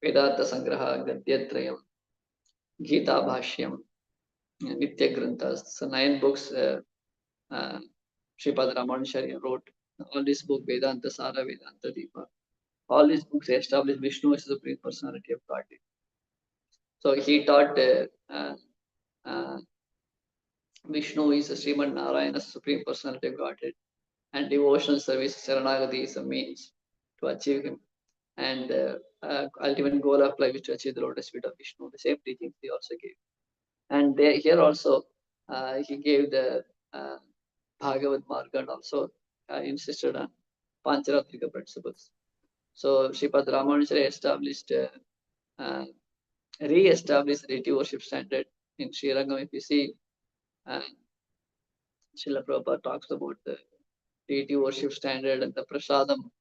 Vedanta Sangraha, Gadyatrayam, Gita Bhashyam, Nitya Granthas. So 9 books Sripad Ramanujacharya wrote. All these books, Vedanta Sara, Vedanta Deepa, all these books established Vishnu as the supreme personality of Godhead. So he taught Vishnu is the Srimad Narayana, supreme personality of Godhead, and devotional service, Saranagati, is a means to achieve him. And ultimate goal of life is to achieve the lotus feet of Vishnu. The same teachings he also gave. And here also, he gave the Bhagavad Marga and also insisted on Pancharatrika principles. So Sripad Ramanujacharya established, re-established the deity worship standard in Srirangam. If you see, Srila Prabhupada talks about the deity worship standard and the prasadam.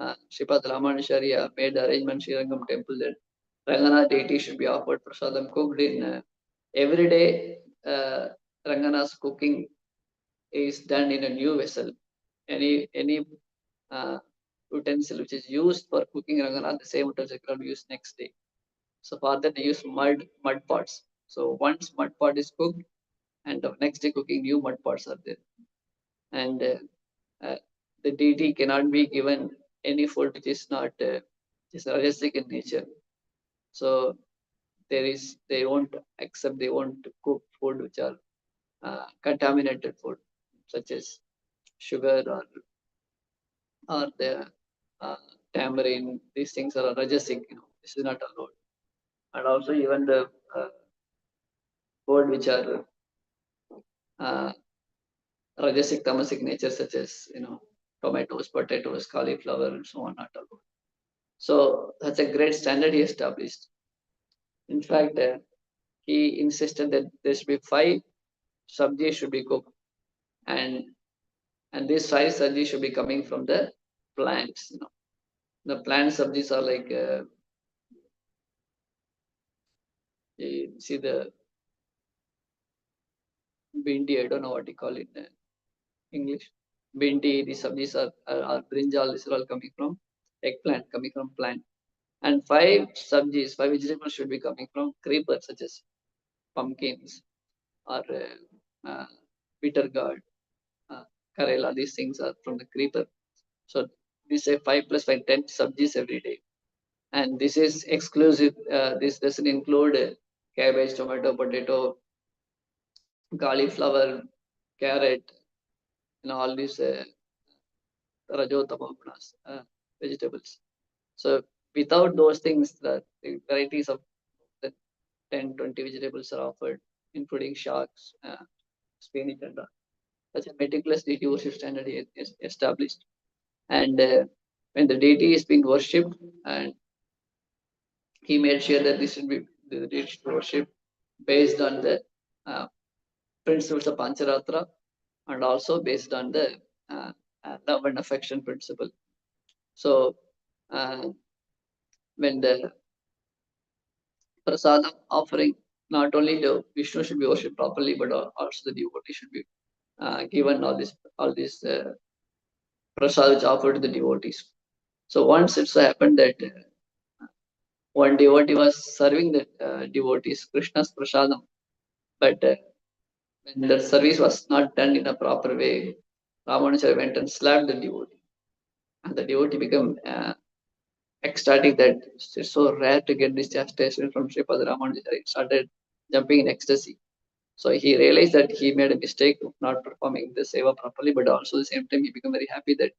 Sripad Ramanujacharya made the arrangement in Srirangam temple that Ranganath deity should be offered prasadam cooked in every day. Ranganath's cooking is done in a new vessel. Any utensil which is used for cooking Ranganath, the same utensil cannot be used next day. So for that they use mud pots. So once mud pot is cooked, and the next day cooking, new mud pots are there. And the deity cannot be given any food which is not is rajasic in nature. So they won't cook food which are contaminated food, such as sugar or the tamarind. These things are rajasic. This is not allowed. And also even the food which are rajasic, tamasic nature, such as tomatoes, potatoes, cauliflower, and so on, not allowed. So that's a great standard he established. In fact, he insisted that there should be 5 sabjis should be cooked, and And these 5 sabjis should be coming from the plants. The plant sabjis are like, you see the bindi, I don't know what you call it in English. Bindi, these sabjis are brinjal, these are all coming from eggplant, coming from plant. And 5 sabjis, 5 vegetables should be coming from creepers, such as pumpkins or bitter gourd, karela. These things are from the creeper. So we say 5 plus 5, 10 sabjis every day. And this is exclusive. This doesn't include cabbage, tomato, potato, cauliflower, carrot, all these rajotama gunas, vegetables. So without those things, the varieties of the 10, 20 vegetables are offered, including sharks, spinach, and such a meticulous deity worship standard is established. And when the deity is being worshipped, and he made sure that this should be the deity should be worshipped based on the principles of Pancharatra, and also based on the love and affection principle. So when the prasadam offering, not only the Vishnu should be worshipped properly, but also the devotee should be given all these prasad which offered to the devotees. So once it so happened that one devotee was serving the devotees Krishna's prasadam, but when the service was not done in a proper way, Ramanujacharya went and slapped the devotee, and the devotee became ecstatic that it's so rare to get this chastisement from Sripad Ramanujacharya. He started jumping in ecstasy. So he realized that he made a mistake of not performing the seva properly, but also at the same time he became very happy that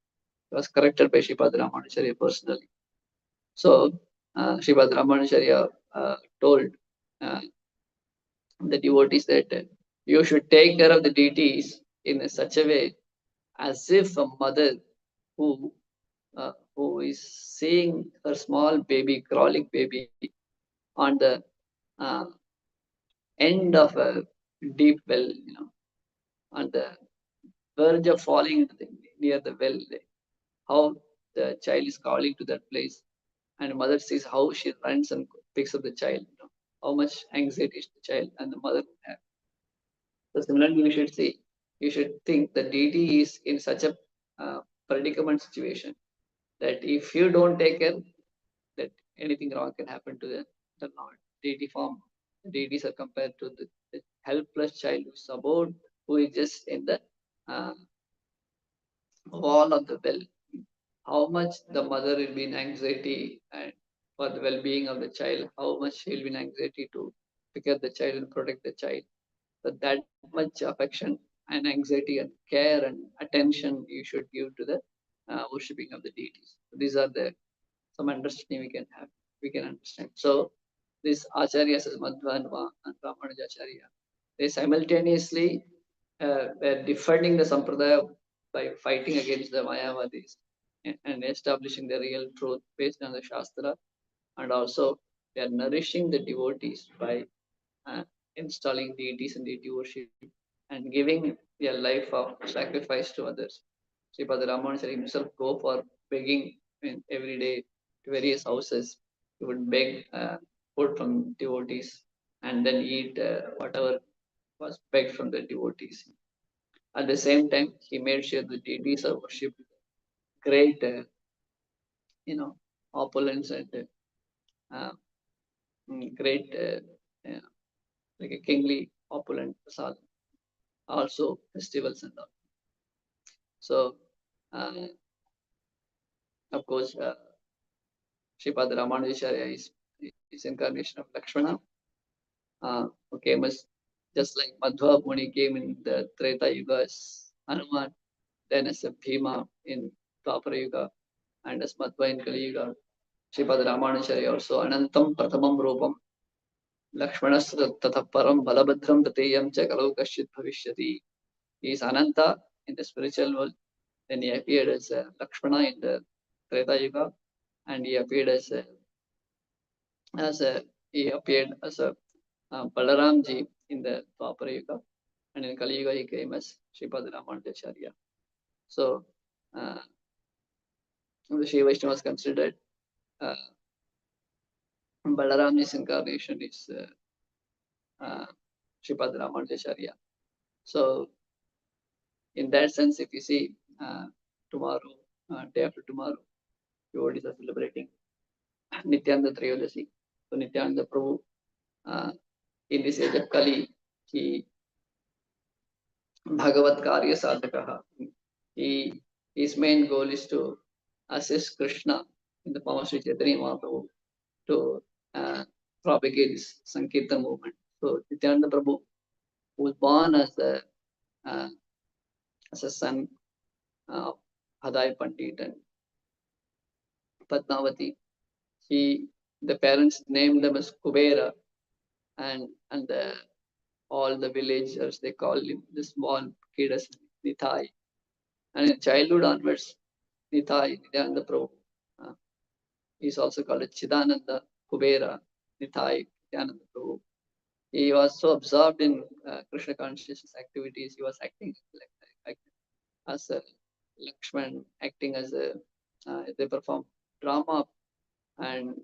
he was corrected by Sripad Ramanujacharya personally. So Sripad Ramanujacharya told the devotees that you should take care of the deities in such a way as if a mother who is seeing her small baby, crawling baby, on the end of a deep well, on the verge of falling near the well, how the child is crawling to that place, and the mother sees how she runs and picks up the child, how much anxiety is the child and the mother would have. So similarly, you should think the deity is in such a predicament situation that if you don't take care, that anything wrong can happen to the Lord. Deity form. The deities are compared to the helpless child who is just in the wall of the well. How much the mother will be in anxiety and for the well-being of the child, how much she will be in anxiety to pick up the child and protect the child. So that much affection and anxiety and care and attention you should give to the worshipping of the deities. These are some understanding we can understand. So these acharyas as Madhva and Ramanujacharya, they simultaneously were defending the sampradaya by fighting against the Mayavadis and establishing the real truth based on the Shastra, and also they are nourishing the devotees by installing deities and deity worship and giving their life of sacrifice to others. Sripad Ramanujacharya himself go for begging every day to various houses. He would beg food from devotees and then eat whatever was begged from the devotees. At the same time, he made sure the deities are worshipped with great, opulence and great, like a kingly opulent prasad. Also festivals and all. So, of course, Sripad Ramanujacharya is incarnation of Lakshmana, who came as just like Madhva Muni came in the Treta Yuga as Hanuman, then as a Bhima in Dwapara Yuga, and as Madhva in Kali Yuga. Sripad Ramanujacharya also Anantam Prathamam Rupam Lakshmanas Tatha Param Balabhadram Tateyam Cha Kalau Kashit Bhavishyati. He is Ananta in the spiritual world. Then he appeared as Lakshmana in the Treta Yuga, and he appeared as a Balaramji in the Dwapara Yuga, and in Kali Yuga he came as Sripad Ramanujacharya. So the Shiva Vaishnava was considered Balaramji's incarnation is Sripad Ramanujacharya. So in that sense, if you see tomorrow, day after tomorrow, devotees are celebrating Nityananda Trayodasi. So Nityananda Prabhu, in this age of Kali, he Bhagavat Karya Sadhakaha. His main goal is to assist Krishna in the form of Sri Chaitanya Mahaprabhu to propagate this Sankirtan movement. So Nityananda Prabhu was born as a son of Hadai Pandit and Padmavati. The parents named them as Kubera, and all the villagers, they call him the small kid as Nitai. And in childhood onwards, Nitai, Nityananda Prabhu, is also called Chidananda Kubera, Nitai, Nityananda Prabhu. He was so absorbed in Krishna consciousness activities, he was acting like as a Lakshman, acting as they perform drama and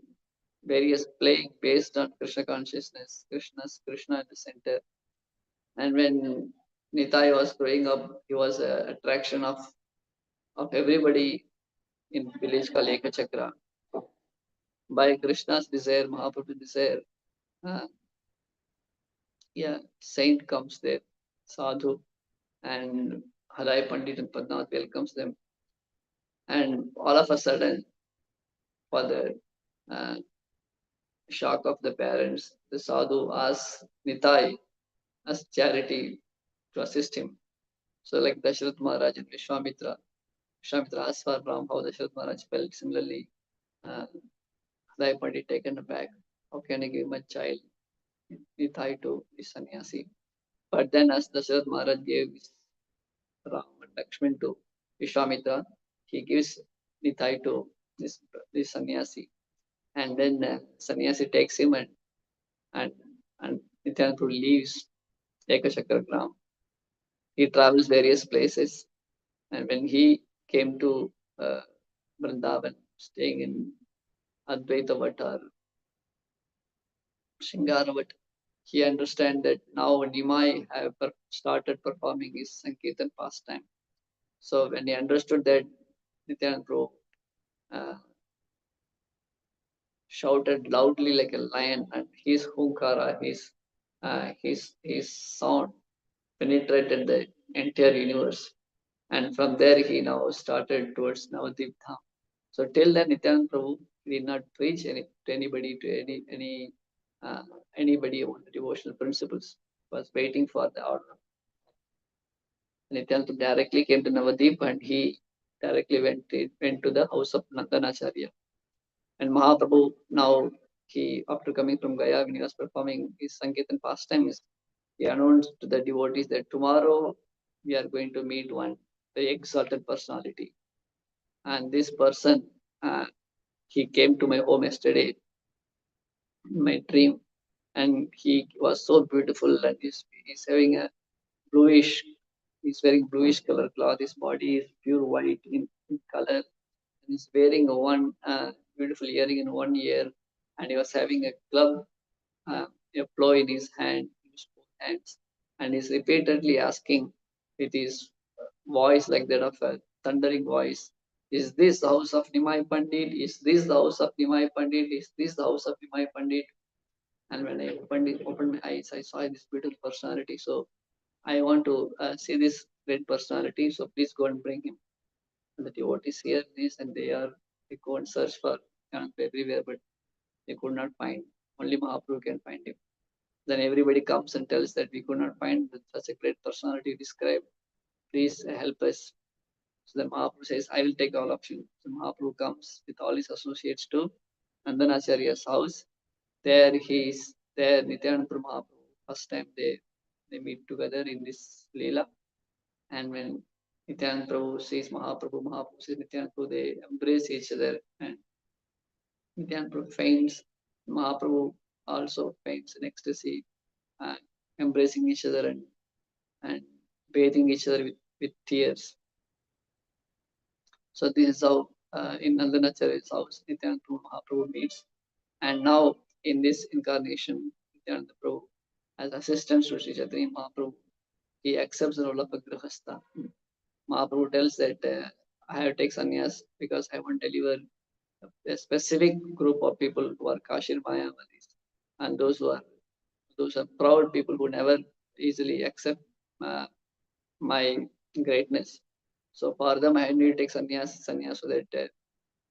various playing based on Krishna consciousness, Krishna at the center. And when Nitai was growing up, he was an attraction of everybody in village called Ekachakra. By Krishna's desire, Mahaprabhu's desire, saint comes there, sadhu, and Hadai Pandit and Padmavat welcomes them. And all of a sudden, for the shock of the parents, the sadhu asks Nitai as charity to assist him. So like Dasharath Maharaj and Vishwamitra asked for Ram, how Dasharath Maharaj felt. Similarly, Hadai Pandit taken aback. How can I give my child Nitai to this sannyasi? But then as Dasharath Maharaj gave Ram and Lakshman to Vishwamitra, he gives Nitai to this sannyasi. And then sannyasi takes him and Nityananda Prabhu leaves Ekachakra Gram. He travels various places, and when he came to Vrindavan, staying in Advaita Vat or Shingara Vat, he understand that now Nimai have started performing his Sankirtan pastime. So when he understood that, Nityananda Prabhu shouted loudly like a lion, and his hunkara, his sound penetrated the entire universe. And from there, he now started towards Navadvip Dham. So till then, Nityananda Prabhu did not preach to anybody on the devotional principles. He was waiting for the order. Nityananda Prabhu directly came to Navadvip, and he directly went to the house of Nandanacharya. And Mahaprabhu, now after coming from Gaya, when he was performing his Sankirtan pastimes, he announced to the devotees that tomorrow we are going to meet one very exalted personality. And this person, he came to my home yesterday in my dream, and he was so beautiful, and he's having a he's wearing bluish color cloth. His body is pure white in color. And he's wearing one beautiful earring in one ear, and he was having a club, a plow in his hand, in his both hands, and he's repeatedly asking with his voice like that of a thundering voice, is this the house of Nimai Pandit? Is this the house of Nimai Pandit? Is this the house of Nimai Pandit? And when I opened my eyes, I saw this beautiful personality. So I want to see this great personality. So please go and bring him. And the devotees hear this, and they go and search for everywhere, but they could not find. Only Mahaprabhu can find him. Then everybody comes and tells that we could not find such a great personality described. Please help us. So then Mahaprabhu says, I will take all of you. So Mahaprabhu comes with all his associates to Nandanacharya's house. There Nityananda Prabhu Mahaprabhu. First time they meet together in this Leela. And when Nityananda Prabhu sees Mahaprabhu, Mahaprabhu sees Nityananda Prabhu, they embrace each other, and Nityananda Prabhu faints. Mahaprabhu also faints in ecstasy, embracing each other and bathing each other with tears. So this is how in Nandanacharya's house Nityananda Mahaprabhu meets. And now in this incarnation, Nityananda Prabhu, as assistant to Sri Chaitanya Mahaprabhu, he accepts the role of a grihastha. Mahaprabhu tells that I have to take sannyas because I want to deliver a specific group of people who are Kashir Mayavadis, and those are proud people who never easily accept my greatness. So for them, I need to take sannyas, so that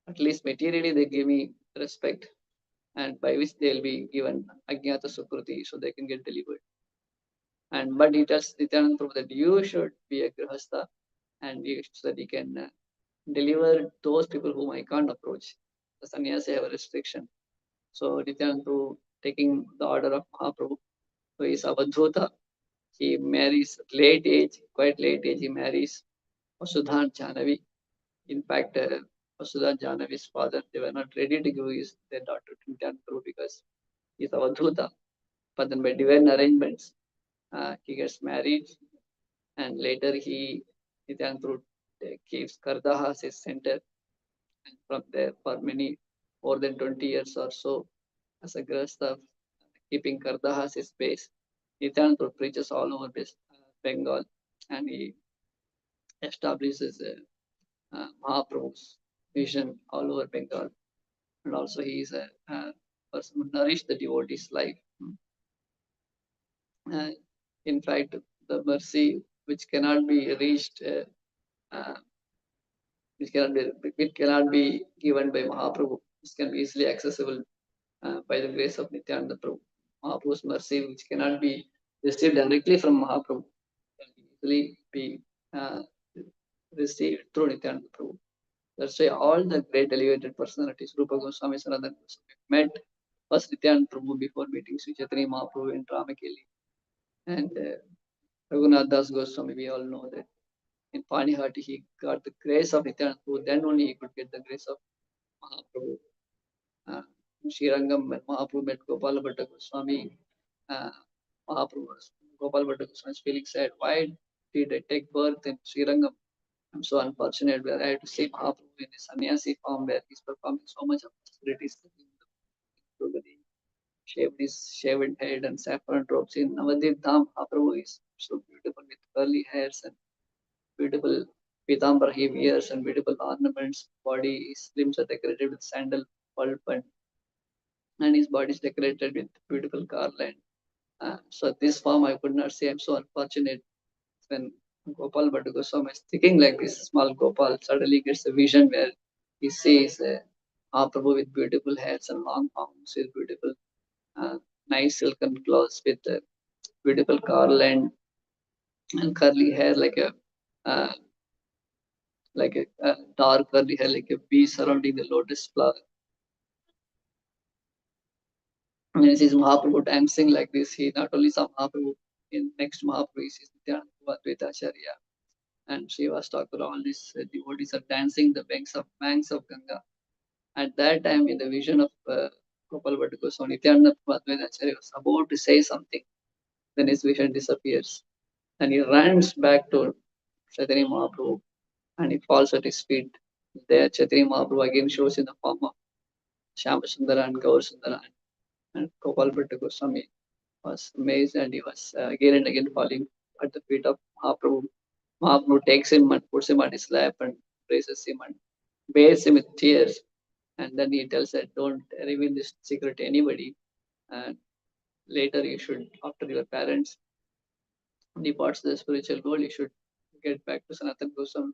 at least materially they give me respect, and by which they'll be given Ajnata Sukruti, so they can get delivered. And but he tells Nityananda Prabhu that you should be a grihastha, and so that he can deliver those people whom I can't approach. The sannyasi have a restriction. So Nityananda Prabhu, taking the order of Mahaprabhu, who is Avadhuta, he marries at late age, quite late age, he marries Vasudha and Jahnavi. In fact, Vasudha and Jahnavi's father, they were not ready to give their daughter to Nityananda Prabhu because he is Avadhuta. But then by divine arrangements, he gets married, and later Nityananda Prabhu keeps Kardaha as his center. And from there, for more than 20 years or so, as a grahastha, keeping Kardaha as his base, Nityananda Prabhu preaches all over Bengal, and he establishes Mahaprabhu's vision all over Bengal. And also he is a person who nourished the devotee's life. In fact, the mercy which cannot be reached, which cannot be given by Mahaprabhu, this can be easily accessible by the grace of Nityananda Prabhu. Mahaprabhu's mercy, which cannot be received directly from Mahaprabhu, can easily be received through Nityananda Prabhu. That's why all the great elevated personalities, Rupa Goswami, Sanatana Goswami, met first Nityananda Prabhu before meeting Sri Chaitanya Mahaprabhu in Ramakeli. And Raghunath Das Goswami, we all know that in Panihati he got the grace of Nityananda Prabhu, then only he could get the grace of Mahaprabhu. Srirangam, when Mahaprabhu met Gopala Bhatta Goswami, Mahaprabhu was, Gopala Bhatta Goswami was feeling sad. Why did I take birth in Srirangam? I'm so unfortunate where I had to see Mahaprabhu in his sannyasi form where he's performing so much of austerities. Shaved his shaven head and saffron robes. In Navadip Dham, Mahaprabhu is so beautiful with curly hairs and beautiful pitambara he wears and beautiful ornaments. Body, his limbs are decorated with sandal pulp, and his body is decorated with beautiful garland. So this form I could not say. I'm so unfortunate. When Gopal Bhatta Goswami is thinking like this, small Gopal suddenly gets a vision where he sees Mahaprabhu with beautiful hairs and long arms, with beautiful nice silken clothes, with beautiful garland and curly hair like a dark curly hair like a bee surrounding the lotus flower. When he sees Mahaprabhu dancing like this, he not only saw Mahaprabhu, in next Mahaprabhu, he sees Nityananda Advaita Acharya and Srivas Thakur, all these devotees are dancing the banks of Ganga. At that time, in the vision of Gopal Bhatta Goswami, Nityananda Advaita Acharya was about to say something. Then his vision disappears. And he runs back to Chaitanya Mahaprabhu and he falls at his feet. There, Chaitanya Mahaprabhu again shows in the form of Shyama and Gaur Sundara, and Gopal Bhatta Goswami was amazed and he was again and again falling at the feet of Mahaprabhu. Mahaprabhu takes him and puts him on his lap and praises him and bathes him with tears. And then he tells that don't reveal this secret to anybody. And later you should, after your parents departs the spiritual world, you should get back to Sanatana Goswami,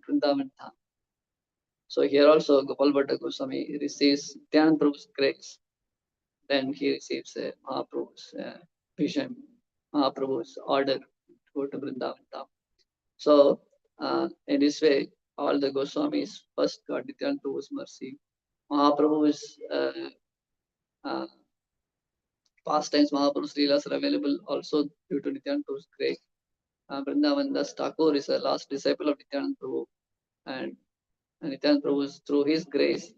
Vrindavan Dham. So here also Gopal Bhatta Goswami receives Nityananda Prabhu's grace. Then he receives Mahaprabhu's vision, Mahaprabhu's order to go to Vrindavan Dham. So in this way, all the Goswamis first got Nityananda Prabhu's mercy. Mahaprabhu's pastimes, Mahaprabhu's leelas are available also due to Nityananda Prabhu's grace. Vrindavan Das Thakur is the last disciple of Nityananda Prabhu, and Nityananda Prabhu, through his grace,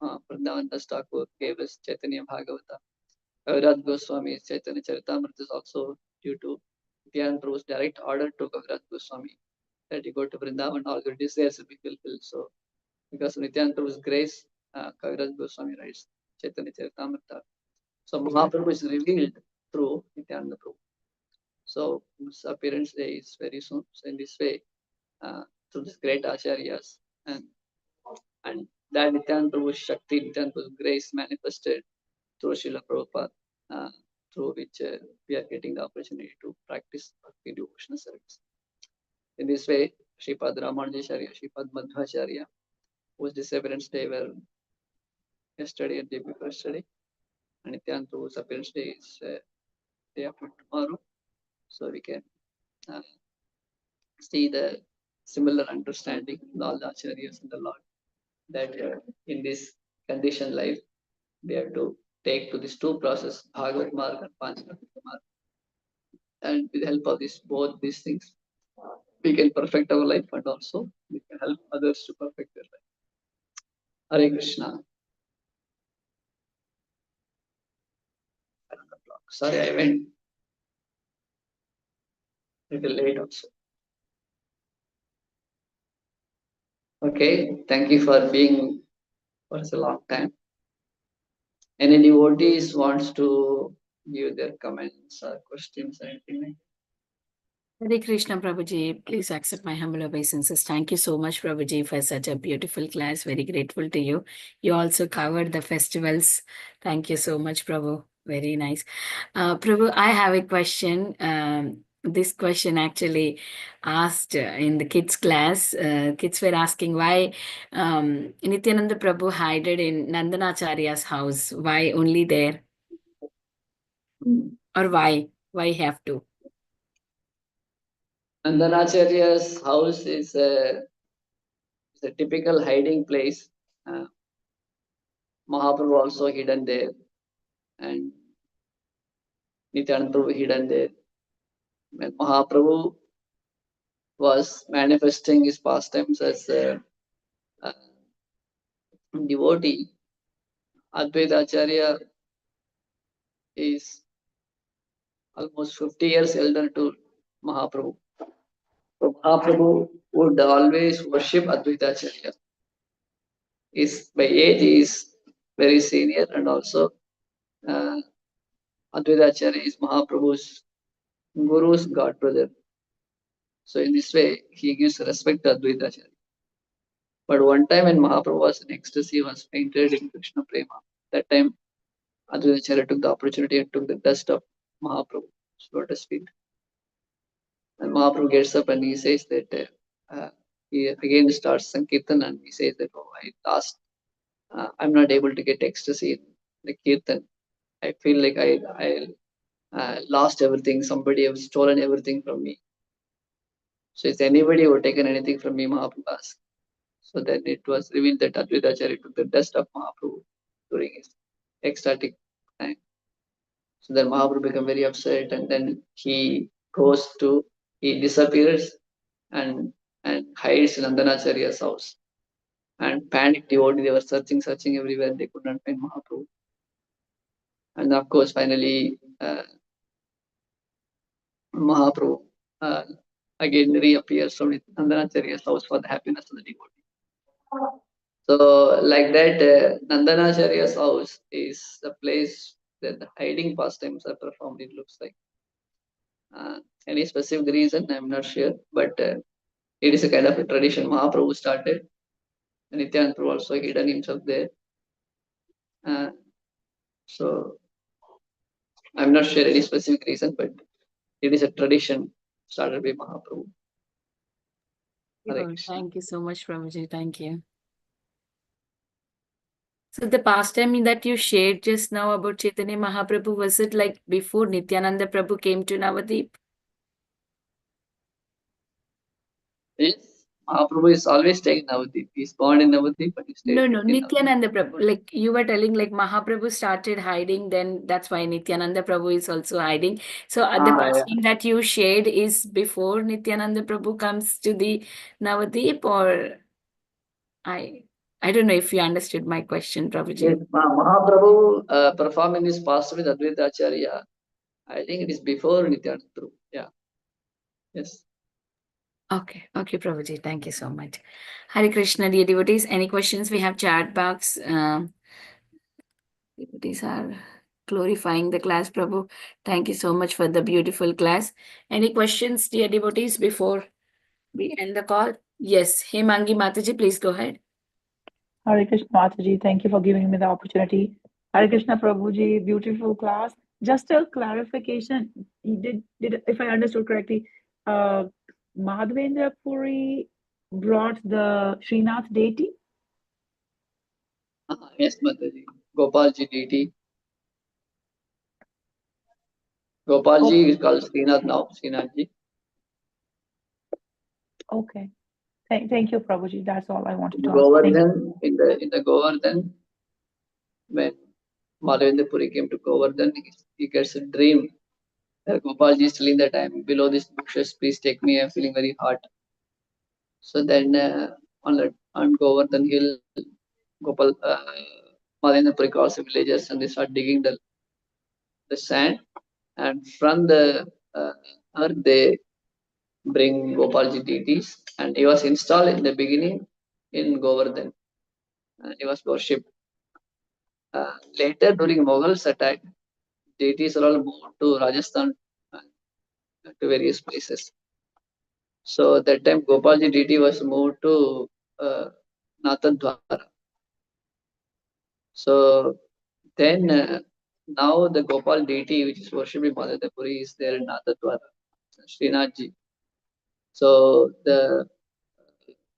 Vrindavan Das Thakur gave us Chaitanya Bhagavatam. Kaviraj Goswami's Chaitanya Charitamrita is also due to Nityananda Prabhu's direct order to Kaviraj Goswami that he go to Vrindavan, all your desires will be fulfilled. So because Nityananda Prabhu's grace, Kaviraj Goswami writes, Chaitanya Charitamrita. So Mahaprabhu is revealed through Nityananda Prabhu. So his appearance day is very soon. So in this way, through this great acharyas and that Nityananda Prabhu's Shakti, Nityananda Prabhu's grace manifested through Srila Prabhupada, through which we are getting the opportunity to practice Bhakti devotional service. In this way, Sripad Ramanujacharya, Sripad Madhvacharya, whose disappearance day were yesterday and day before yesterday, and Nityananda Prabhu's appearance day is day after tomorrow. So we can see the similar understanding in all the acharyas and the Lord, that in this conditioned life, we have to take to these two processes, Bhagavat Marg and Pancharatrika Marg. And with the help of both these things, we can perfect our life, and also we can help others to perfect their life. Hare Krishna. Sorry, I went a little late also. Okay, thank you for being for such a long time. Any devotees wants to give their comments or questions or anything like that? Hare Krishna, Prabhuji. Please accept my humble obeisances. Thank you so much, Prabhuji, for such a beautiful class. Very grateful to you. You also covered the festivals. Thank you so much, Prabhu. Very nice. Prabhu, I have a question. This question actually asked in the kids class. Kids were asking why Nityananda Prabhu hided in Nandanacharya's house. Why only there? Or why? Why have to? Nandanacharya's house is a typical hiding place. Mahaprabhu also hidden there, and Nityananda Prabhu hidden there. When Mahaprabhu was manifesting his pastimes as a devotee, Advaita Acharya is almost 50 years elder to Mahaprabhu. So Mahaprabhu would always worship Advaita Acharya. By age he is very senior, and also Advaita Acharya is Mahaprabhu's guru's god brother. So in this way, he gives respect to Advaita Acharya. But one time when Mahaprabhu was in ecstasy, was painted in Krishna Prema. That time, Advaita Acharya took the opportunity and took the dust of Mahaprabhu's lotus feet. And Mahaprabhu gets up and he says that he again starts Sankirtan, and he says that, I'm not able to get ecstasy in the Kirtan. I feel like I lost everything. Somebody has stolen everything from me. So is anybody who taken anything from me, Mahaprabhu asked. So then it was revealed that Advaita Acharya took the dust of Mahaprabhu during his ecstatic time. So then Mahaprabhu became very upset, and then he disappears and hides in Nandanacharya's house. And panicked devotee, they were searching everywhere, they could not find Mahaprabhu. And of course, finally, Mahaprabhu again reappears from Nandanacharya's house for the happiness of the devotee. So, like that, Nandanacharya's house is the place that the hiding pastimes are performed, it looks like. Any specific reason, I'm not sure, but it is a kind of a tradition Mahaprabhu started. Nityananda Prabhu also hidden himself there. So, I'm not sure any specific reason, but it is a tradition started by Mahaprabhu. Thank you so much, Prabhuji. Thank you. So the pastime that you shared just now about Chaitanya Mahaprabhu, was it like before Nityananda Prabhu came to Navadip? Yes, Mahaprabhu is always staying in Navadip. He's born in Navadip, but he stayed No, in Nityananda Prabhu. Like you were telling, like Mahaprabhu started hiding, then that's why Nityananda Prabhu is also hiding. So the pastime that you shared is before Nityananda Prabhu comes to the Navadip, or I don't know if you understood my question, Prabhuji. Yes, Mahaprabhu performing his pastime with Advaita Acharya. I think it is before Nityananda Prabhu. Yeah. Yes. Okay, Prabhuji, thank you so much. Hare Krishna, dear devotees. Any questions? We have chat box. Devotees are glorifying the class, Prabhu. Thank you so much for the beautiful class. Any questions, dear devotees, before we end the call? Yes, Hemangi Mataji, please go ahead. Hare Krishna Mataji, thank you for giving me the opportunity. Hare Krishna Prabhuji, beautiful class. Just a clarification, did if I understood correctly, Madhavendra Puri brought the Srinath deity? Yes, Mataji. Gopalji deity. Gopalji is called Srinath now, Srinathji. Okay. Thank you, Prabhuji. That's all I wanted to ask. Thank you. Govardhan, in the Govardhan, when Madhavendra Puri came to Govardhan, he gets a dream. Gopalji is telling that I'm below this bushes, please take me, I'm feeling very hot. So then on Govardhan hill, Madhavendra Puri calls the villagers and they start digging the sand, and from the earth they bring Gopalji deities, and he was installed in the beginning in Govardhan, and he was worshipped. Later, during Mughals attack, deities are all moved to Rajasthan, to various places. So that time Gopalji deity was moved to Natadwara. So then now the Gopal deity which is worshipped in Madhavendra Puri is there in Natadwara, Srinathji. So the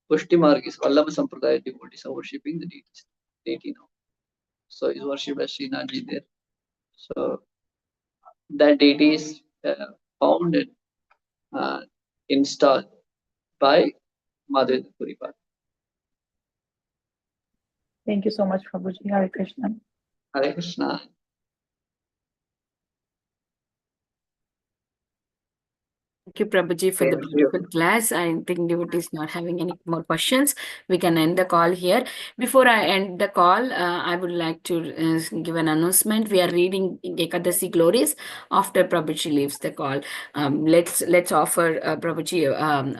Pushti Margis, Vallabha Sampradaya devotees are worshipping the deity now. So he's worshipped as Srinathji there. So that deity is found and installed by Madhavendra Puri. Thank you so much, Prabhuji. Hare Krishna. Hare Krishna. Thank you, Prabhuji, for the beautiful class. I think devotees not having any more questions. We can end the call here. Before I end the call, I would like to give an announcement. We are reading Ekadasi Glories after Prabhuji leaves the call. Let's offer Prabhuji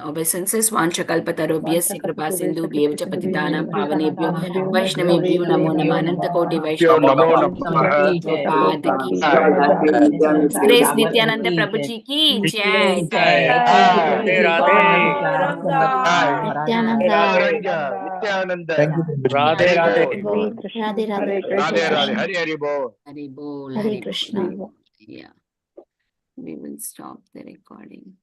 obeisances. Vanchakalpatarobhyasya kripa sindhu bhyevcha patitanam pavanebhyo Vaishnavebhyo namo namah Anantakoti Vaishnava Prabhupada ki Grace Nityananda Prabhuji ki jai. Radhe Radhe. Nityananda. Thank you. Radhe Radhe. Radhe Radhe. Radhe Radhe. Hari Hari Bol. Hari Bol. Hare Krishna. Yeah. We will stop the recording.